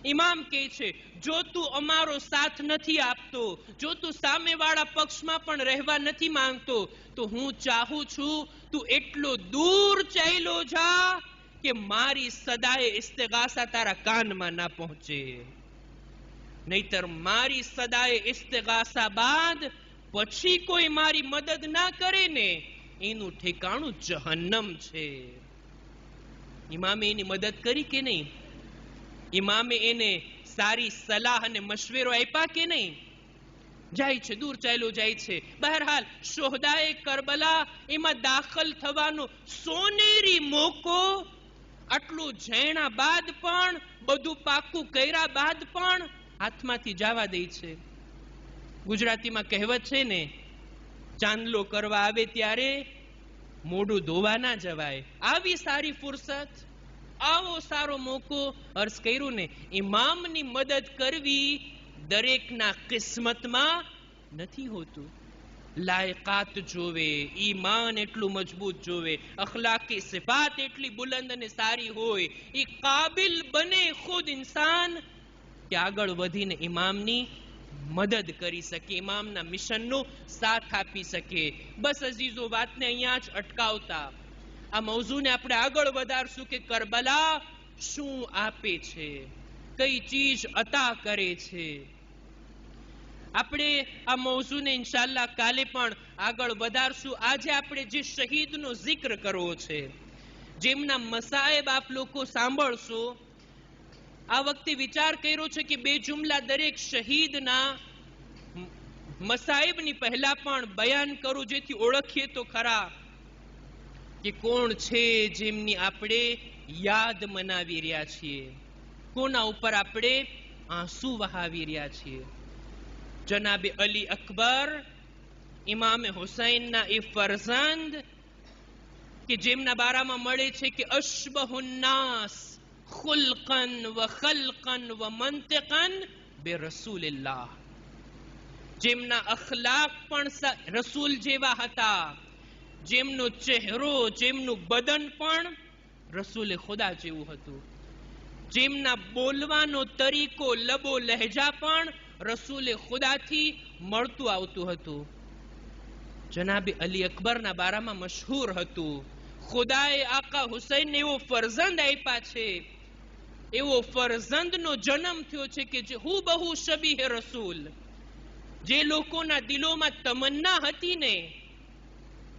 ઇમામ કહે છે જો તું અમારો સાથ નથી આપતો, જો તું સામેવાળા પક્ષમાં પણ રહેવા નથી માંગતો, તો હું ચાહું છું તું એટલો દૂર ચાલ્યો જા કે મારી સદાએ ઇસ્તિગાસા તારા કાનમાં ના પહોંચે. નહીતર મારી સદાએ ઇસ્તિગાસા બાદ પછી કોઈ મારી મદદ ના કરે ને એનું ઠેકાણું જહન્નમ છે. ઇમામે એની મદદ કરી કે નહીં? ઇમામે એને સારી સલાહ અને મશવરો આપ્યા કે નહીં? જાય છે, દૂર ચાલ્યો જાય છે. બહરહાલ શોહદાએ કરબલા એમાં દાખલ થવાનો સોનેરી મોકો આટલું જણ્યા બાદ પણ, બધું પાકું કર્યા બાદ પણ હાથમાંથી જવા દે છે. ગુજરાતીમાં કહેવત છે ને, ચાંદલો કરવા આવે ત્યારે મોઢું ધોવા ના જવાય. આવી સારી ફુરસત, આવો સારો મોકો. અર્થ કર્યું ને, ઇમામની મદદ કરવી દરેકના કિસ્મતમાં નથી હોતું. લાયકાત જોવે, ઈમાન એટલું મજબૂત જોવે, અખલાકી સિફાત એટલી બુલંદ અને સારી હોય, એ કાબિલ બને ખુદ ઇન્સાન કે આગળ વધીને ઇમામની મદદ કરી શકે, ઇમામના મિશનનો સાથ આપી શકે. બસ અઝીઝો, વાતને અહીંયા જ અટકાવતા આ મૌઝૂને આપણે આગળ વધારશું કે કરબલા શું આપે છે, કઈ ચીજ અતા કરે છે. આપણે આ મૌઝૂને ઇન્શાઅલ્લાહ કાલે પણ આગળ વધારશું. આજે આપણે જે શહીદનો જિક્ર કરવો છે, જેમના મસાયબ આપ લોકો સાંભળશો, આ વખતે વિચાર કર્યો છે કે બે જુમલા દરેક શહીદના મસાયબની પહેલા પણ બયાન કરું, જેથી ઓળખીએ તો ખરા કે કોણ છે જેમની આપણે યાદ મનાવી રહ્યા છીએ, કોના ઉપર આપણે આંસુ વહાવી રહ્યા છીએ. જનાબે અલી અકબર, ઇમામે હુસૈનના એ ફરઝંદ કે જેમના બારામાં મળે છે કે અશબહુન નાસ ખુલ્કન વ ખલ્કન વ મંતિકન બે રસૂલિલ્લાહ, જેમના અખલાક પણ રસૂલ જેવા હતા, જેમનો ચહેરો, જેમનું બદન પણ રસૂલે ખુદા જેવું હતું, જેમના બોલવાનો તરીકો, લબો લહેજા પણ રસૂલે ખુદાથી મળતું આવતું હતું. જનાબે અલી અકબરના બારામાં મશહૂર હતું, ખુદાએ આકા હુસૈનને એવો ફરઝંદ આપ્યા છે, એવો ફરઝંદનો જન્મ થયો છે કે જે હુબહુ શબીહ રસૂલ. જે લોકોના દિલોમાં તમન્ના હતી ને,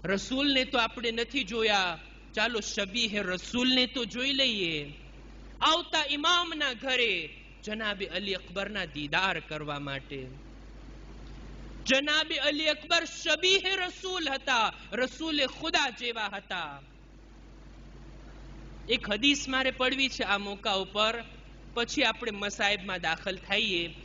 રસૂલને તો આપણે નથી જોયા, ચાલો શબીહ રસૂલને તો જોઈ લઈએ. આવતા ઇમામના ઘરે જનાબે અલી અકબરના દીદાર કરવા માટે. જનાબે અલી અકબર શબીહ રસૂલ હતા, રસૂલે ખુદા જેવા હતા. એક હદીસ મારે પડવી છે આ મોકા ઉપર, પછી આપણે મસાયબમાં દાખલ થઈએ.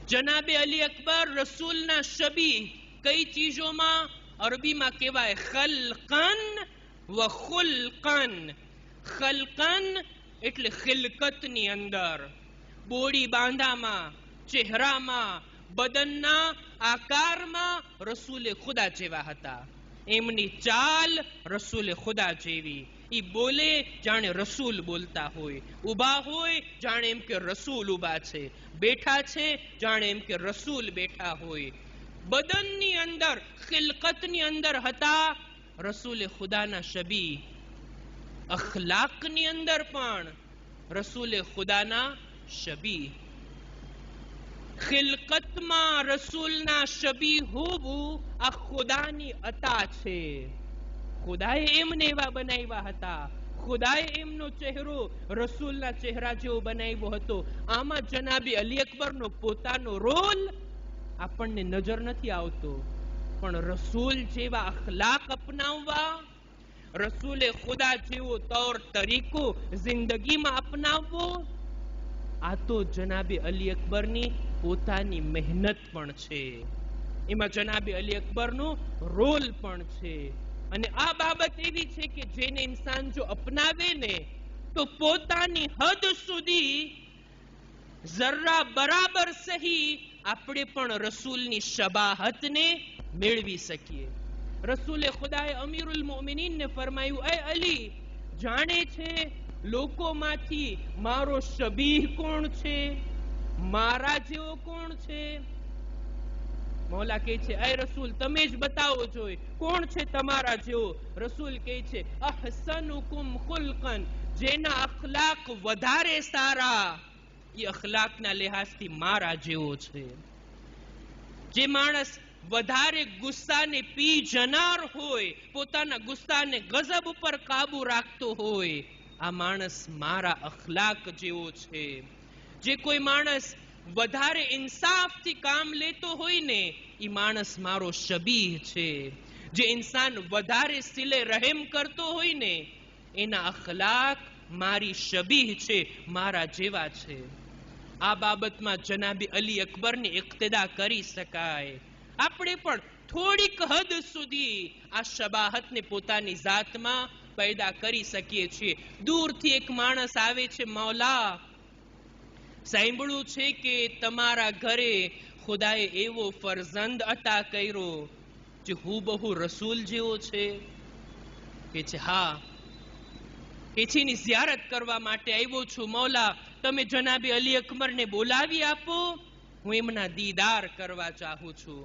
જનાબે અલી અકબર રસૂલના શબીહ કઈ ચીજોમાં? અરબીમાં કહેવાય ખલકન વ ખુલકન. ખલકન એટલે ખિલકતની અંદર, બોડી બાંધામાં, ચહેરામાં, બદનના આકારમાં રસૂલે ખુદા જેવા હતા. એમની ચાલ રસૂલે ખુદા જેવી. ઈ બોલે જાણે રસૂલ બોલતા હોય, ઊભા હોય જાણે એમ કે રસૂલ ઊભા છે, બેઠા છે જાણે એમ કે રસૂલ બેઠા હોય. બદનની અંદર, ખિલકતની અંદર હતા રસૂલે ખુદાના શબીહ. અખલાકની અંદર પણ રસૂલે ખુદાના શબીહ. ખિલકતમાં રસૂલના શબીહ હોવું આ ખુદાની અતા છે. ખુદાએ એમને એવા બનાવ્યા હતા, ખુદાએ એમનો ચહેરો રસૂલના ચહેરા જેવો બનાવ્યો હતો. આમાં જનાબે અલી અકબરનો પોતાનો રોલ આપણને નજર નથી આવતો, પણ રસૂલ જેવા અખલાક અપનાવવા, રસૂલે ખુદા જેવો તૌર તરીકો જિંદગીમાં અપનાવવો, આ તો જનાબે અલી અકબરની પોતાની મહેનત પણ છે, એમાં જનાબે અલી અકબરનો રોલ પણ છે. અને આ બાબત એવી છે કે જેને ઇન્સાન જો અપનાવે ને તો પોતાની હદ સુધી જરા બરાબર સહી આપણે પણ રસૂલની શબાહતને મેળવી શકીએ. રસૂલે ખુદાએ અમીરુલ મોમિનીનને ફરમાયું, એ અલી, જાણે છે લોકોમાંથી મારો શબીહ કોણ છે, મારા જેવો કોણ છે? મૌલા કહે છે, એ રસૂલ તમે જ બતાવો જોઈએ કોણ છે તમારા જેવો. રસૂલ કહે છે, અહસનુકુમ ખુલ્કન, જેના અખલાક વધારે સારા, એ અખલાકના લિહાઝથી મારા જેવો છે. જે માણસ વધારે ગુસ્સાને પી જનાર હોય, પોતાના ગુસ્સાને ગઝબ ઉપર કાબુ રાખતો હોય, આ માણસ મારા અખલાક જેવો છે. જે કોઈ માણસ વધારે ઇન્સાફથી કામ લેતો હોય ને, એ માણસ મારો શબીહ છે. જે ઇન્સાન વધારે સિલે રહેમ કરતો હોય ને, એના અખલાક મારી શબીહ છે, મારા જેવા છે. આ બાબતમાં જનાબે અલી અકબરની ઇક્તિદા કરી શકાય. આપણે પણ થોડીક હદ સુધી આ શબાહતને પોતાની જાતમાં પેદા કરી શકીએ છીએ. દૂરથી એક માણસ આવે છે, મૌલા સાંભળ્યું છે કે તમારા ઘરે ખુદાએ એવો ફરજંદ અતા કર્યો જે હુબહુ રસૂલ જેવો છે. કે છે હા, કે છે એની ઝિયારત કરવા માટે આવ્યો છું. મૌલા તમે જનાબે અલી અકબરને બોલાવી આપો, હું એમના દીદાર કરવા ચાહું છું.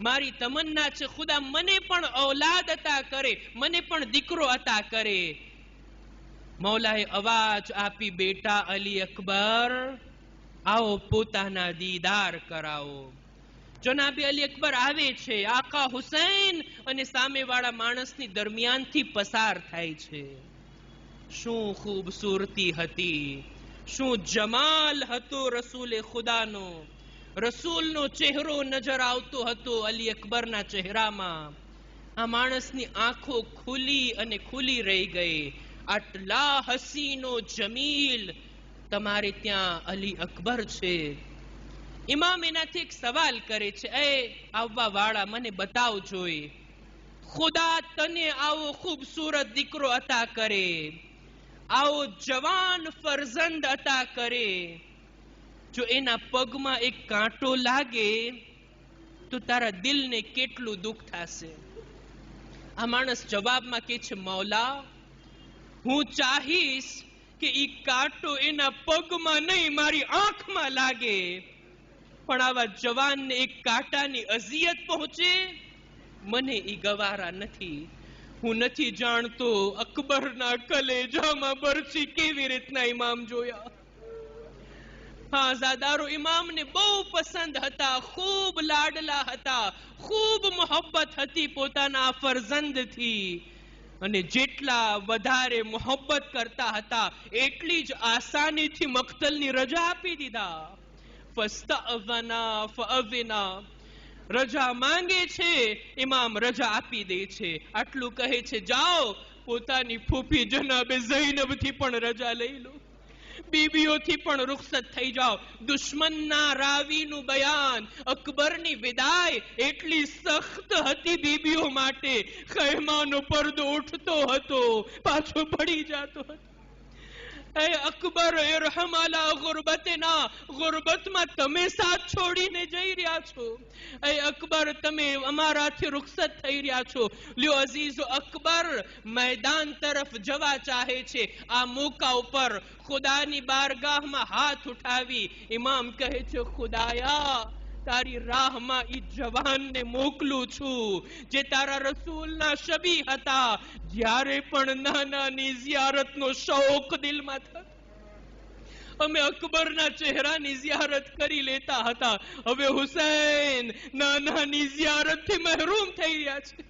મારી તમન્ના છે ખુદા મને પણ ઔલાદ અતા કરે, મને પણ દીકરો અતા કરે. મૌલાએ અવાજ આપી, બેટા અલી અકબર આવો પોતાના દીદાર કરાવો. જનાબે અલી અકબર આવે છે. આકા હુસૈન અને સામેવાળા માણસની દરમિયાનથી પસાર થાય છે. શું ખૂબસૂરતી હતી, શું જમાલ હતો રસૂલે ખુદાનો. રસૂલનો ચહેરો નજર આવતો હતો અલી અકબરના ચહેરામાં. આ માણસની આંખો ખુલી અને ખુલી રહી ગઈ. આટલા હસીનો જમીલ તમારે ત્યાં અલી અકબર છે. ઇમામ એનાથી એક સવાલ કરે છે, એ આવવા વાળા મને બતાવ જોઈ, ખુદા તને આવો ખૂબસૂરત દીકરો અતા કરે, આવો જવાન ફરજંદ અતા કરે, જો એના પગમાં એક કાંટો લાગે તો તારા દિલને કેટલું દુઃખ થશે. આ માણસ જવાબમાં કહે છે, મૌલા હું ચાહીશ કે ઈ કાંટો એના પગમાં નહીં મારી આંખમાં લાગે, પણ આવા જવાનને એક કાંટાની અઝિયત પહોંચે મને ઈ ગવારા નથી. હું નથી જાણતો અકબરના કલેજામાં બરછી કેવી રીતના ઇમામ જોયા. હા, ઝાદારો ઇમામને બહુ પસંદ હતા, ખૂબ લાડલા હતા, ખૂબ મોહબ્બત હતી પોતાના ફરજંદથી. અને જેટલા વધારે મોહબ્બત કરતા હતા એટલી જ આસાનીથી મક્તલની રજા આપી દીધા. ફસ્તઅઝના ફઅઝિના, રજા માંગે છે, ઇમામ રજા આપી દે છે. આટલું કહે છે, જાઓ પોતાની ફૂફી જનાબે ઝૈનબથી પણ રજા લઈ લો, બીબીઓથી પણ રૂખસત થઈ જાઓ. દુશ્મનના રાવીનું બયાન, અકબરની વિદાય એટલી સખ્ત હતી બીબીઓ માટે, ખૈમાનો પડદો ઉઠતો હતો, પાછો પડી જતો હતો. એ અકબર ઇરહમ અલા ગુરબતના, ગુરબતમાં તમે સાથ છોડીને જઈ રહ્યા છો. એ અકબર તમે અમારાથી રૂખસત થઈ રહ્યા છો. લ્યો અઝીઝો, અકબર મેદાન તરફ જવા ચાહે છે. આ મોકા ઉપર ખુદાની બારગાહમાં હાથ ઉઠાવી ઇમામ કહે છે, ખુદાયા તારી રાહમાં ઈ જવાનને મોકલું છું જે તારા રસૂલના શબી હતા. જ્યારે પણ નાનાની ઝિયારતનો શૌક દિલમાં થતો, અમે અકબરના ચહેરાની ઝિયારત કરી લેતા હતા. હવે હુસૈન નાનાની ઝિયારતથી મહેરૂમ થઈ રહ્યા છે.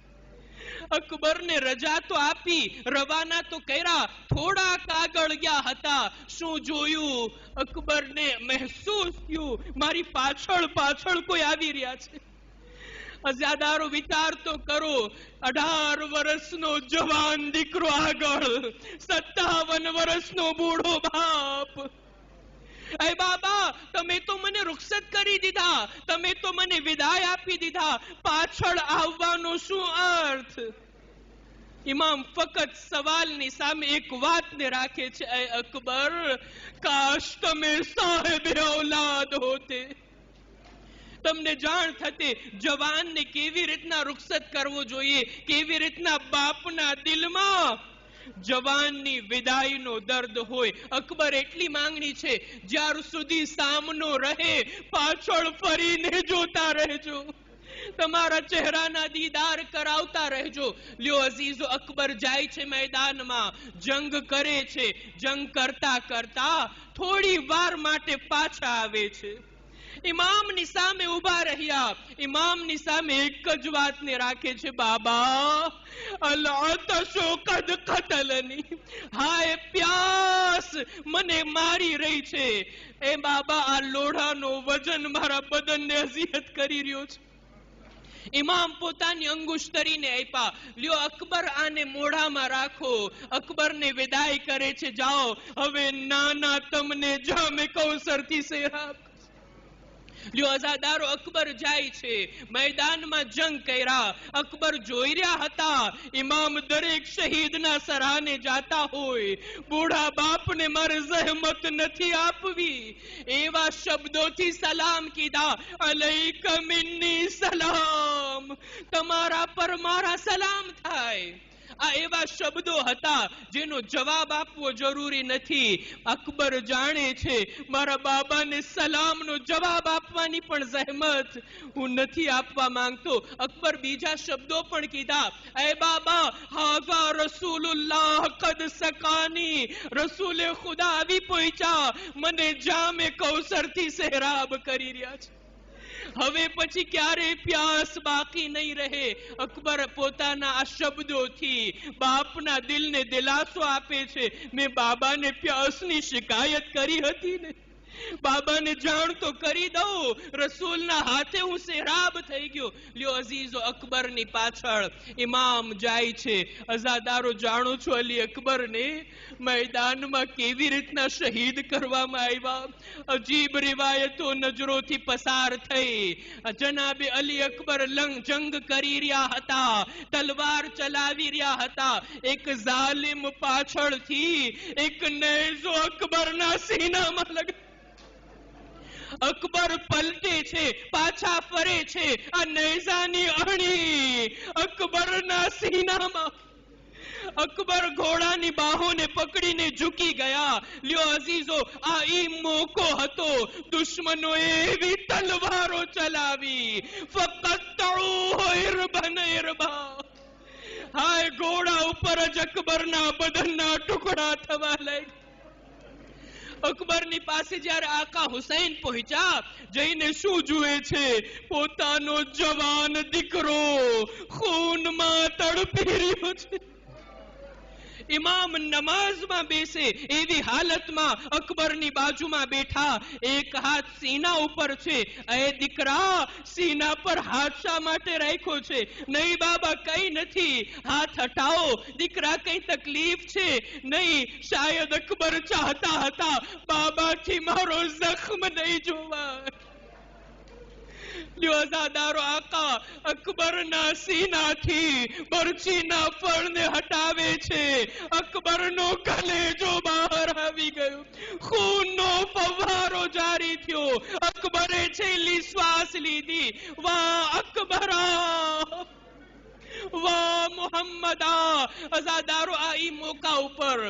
અકબરને રજા તો આપી, રવાના તો કર્યા, થોડાક આગળ ગયા હતા. શું જોયું? અકબરને મહેસૂસ થયું મારી પાછળ પાછળ કોઈ આવી રહ્યા છે. અઝાદારો વિચાર તો કરો, 18 વર્ષનો જવાન દીકરો આગળ, 57 વર્ષનો બૂઢો બાપ. એ બાબા તમે તો મને રૂખસત કરી દીધા, તમે તો મને વિદાય આપી દીધા, પાછળ આવવાનો શું અર્થ? ઇમામ ફકત સવાલની સામે એક વાતને રાખે છે, એ અકબર કાશ તમે સાહેબ ઔલાદ હોતે, તમને જાણ થતી જવાનને કેવી રીતના રૂખસત કરવો જોઈએ, કેવી રીતના બાપના દિલમાં જવાનની વિદાયનો દર્દ હોય. અકબર એટલી માંગણી છે, જ્યાર સુધી સામનો રહે પાછળ ફરીને જોતા રહેજો, તમારા ચહેરાના દીદાર કરાવતા રહેજો. લ્યો અઝીઝો, અકબર જાય છે મેદાનમાં, જંગ કરે છે. જંગ કરતા કરતા થોડી વાર માટે પાછા આવે છે. ઇમામની સામે ઉભા રહ્યા, ઇમામની સામે એક જ વાતને રાખે છે, બાબા અલ અતશો કદ કતલની, હાય પ્યાસ મને મારી રહી છે. એ બાબા આ લોઢાનો વજન મારા બદનને અઝિયત કરી રહ્યો છે. ઇમામ પોતાની અંગુષ્તરીને આપ્યા, લ્યો અકબર આને મોઢામાં રાખો. અકબરને વિદાય કરે છે, જાઓ હવે નાના તમને જામે કૌસરથી સેરા. લ્યો અઝાદારો અકબર જાય છે મેદાનમાં જંગ કર્યા અકબર જોઈ રહ્યા હતા ઇમામ દરેક શહીદના સરાહને જાતા હોય બુઢા બાપને મારે જહેમત નથી આપવી એવા શબ્દોથી સલામ કીધા અલૈકા મિન્ની સલામ તમારા પર મારા સલામ થાય આ એવા શબ્દો હતા જેનો જવાબ આપવો જરૂરી નથી અકબર જાણે છે મારા બાબાને સલામનો જવાબ આપવાની પણ જહેમત હું નથી આપવા માંગતો અકબર બીજા શબ્દો પણ કીધા એ બાબા હાઝા રસૂલુલ્લાહ કદ સકાની રસૂલે ખુદા આવી પહોંચ્યા મને જામે કૌસરથી સહેરાબ કરી રહ્યા છે હવે પછી ક્યારે પ્યાસ બાકી નહીં રહે અકબર પોતાના આ શબ્દોથી બાપના દિલને દિલાસો આપે છે મેં બાબાને પ્યાસની શિકાયત કરી હતી ને બાબાને જાણ તો કરી દઉં રસૂલના હાથે હું સેરાબ થઈ ગયો લ્યો અઝીઝો અકબરની પાછળ ઇમામ જાય છે અઝાદારો જાણો છો અલી અકબરને મેદાનમાં કેવી રીતના શહીદ કરવામાં આવ્યા અજીબ રિવાયતો નજરોથી પસાર થઈ જનાબે અલી અકબર જંગ કરી રહ્યા હતા તલવાર ચલાવી રહ્યા હતા એક ઝાલિમ પાછળથી એક નેઝો અકબરના સીનામાં લગ અકબર પલટે છે પાછા ફરે છે આ નેઝાની અણી અકબરના સીનામાં અકબર ઘોડાની બાહોને પકડીને ઝૂકી ગયા લ્યો અઝીઝો આ ઈ મોકો હતો દુશ્મનોએ એવી તલવારો ચલાવી ફકત્તઉ ઇરબન ઇરબા હાય ઘોડા ઉપર જ અકબરના બદનના ટુકડા થવા લાગ્યા અકબરની પાસે જ્યારે આકા હુસૈન પહોંચ્યા જઈને શું જુએ છે પોતાનો જવાન દીકરો ખૂનમાં તડપી રહ્યો છે ઇમામ નમાઝમાં બેસે એવી હાલતમાં અકબરની બાજુમાં બેઠા એક હાથ સીના ઉપર છે એ દીકરા સીના પર હાથ શા માટે રાખ્યો છે નહીં બાબા કઈ નથી હાથ હટાવો દીકરા કઈ તકલીફ છે નહીં શાયદ અકબર ચાહતા હતા બાબાથી મારો જખ્મ નહીં જોવા અઝાદારો આકા અકબરના સીનાથી બરછીના ફળને હટાવે છે અકબરનો કલેજો બહાર આવી ગયો ખૂનનો ફવ્વારો જારી થયો અકબરે છેલ્લી શ્વાસ લીધી વાહ અકબરા વાહ મુહમ્મદા અઝાદારો આ ઈ મોકા ઉપર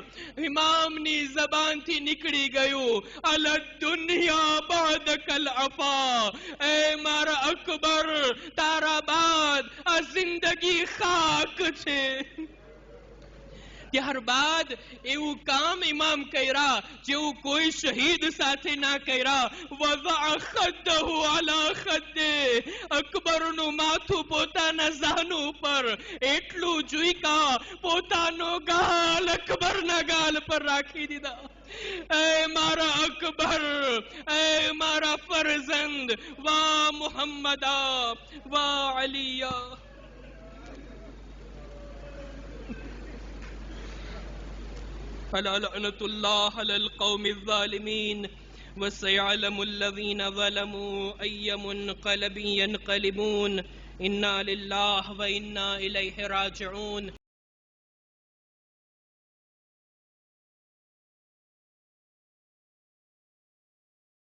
ઇમામની જબાનથી નીકળી ગયું અલ દુનિયા બાદકલ અફા એ મારા અકબર તારા બાદ આ જિંદગી ખાક છે ત્યારબાદ એવું કામ ઇમામ કર્યા જેવું કોઈ શહીદ સાથે ના કર્યા વઝઅ ખદ્દહુ અલા ખદ્દે અકબરનું માથું પોતાના ઝાનુ ઉપર એટલું ઝૂક્યા પોતાનો ગાલ અકબરના ગાલ પર રાખી દીધા એ મારા અકબર એ મારા ફરઝંદ વાહ મુહમ્મદા વાહ અલિયા فلا لعنة الله على القوم الظالمين وسيعلم الذين ظلموا أي منقلب ينقلبون إنا لله وإنا إليه راجعون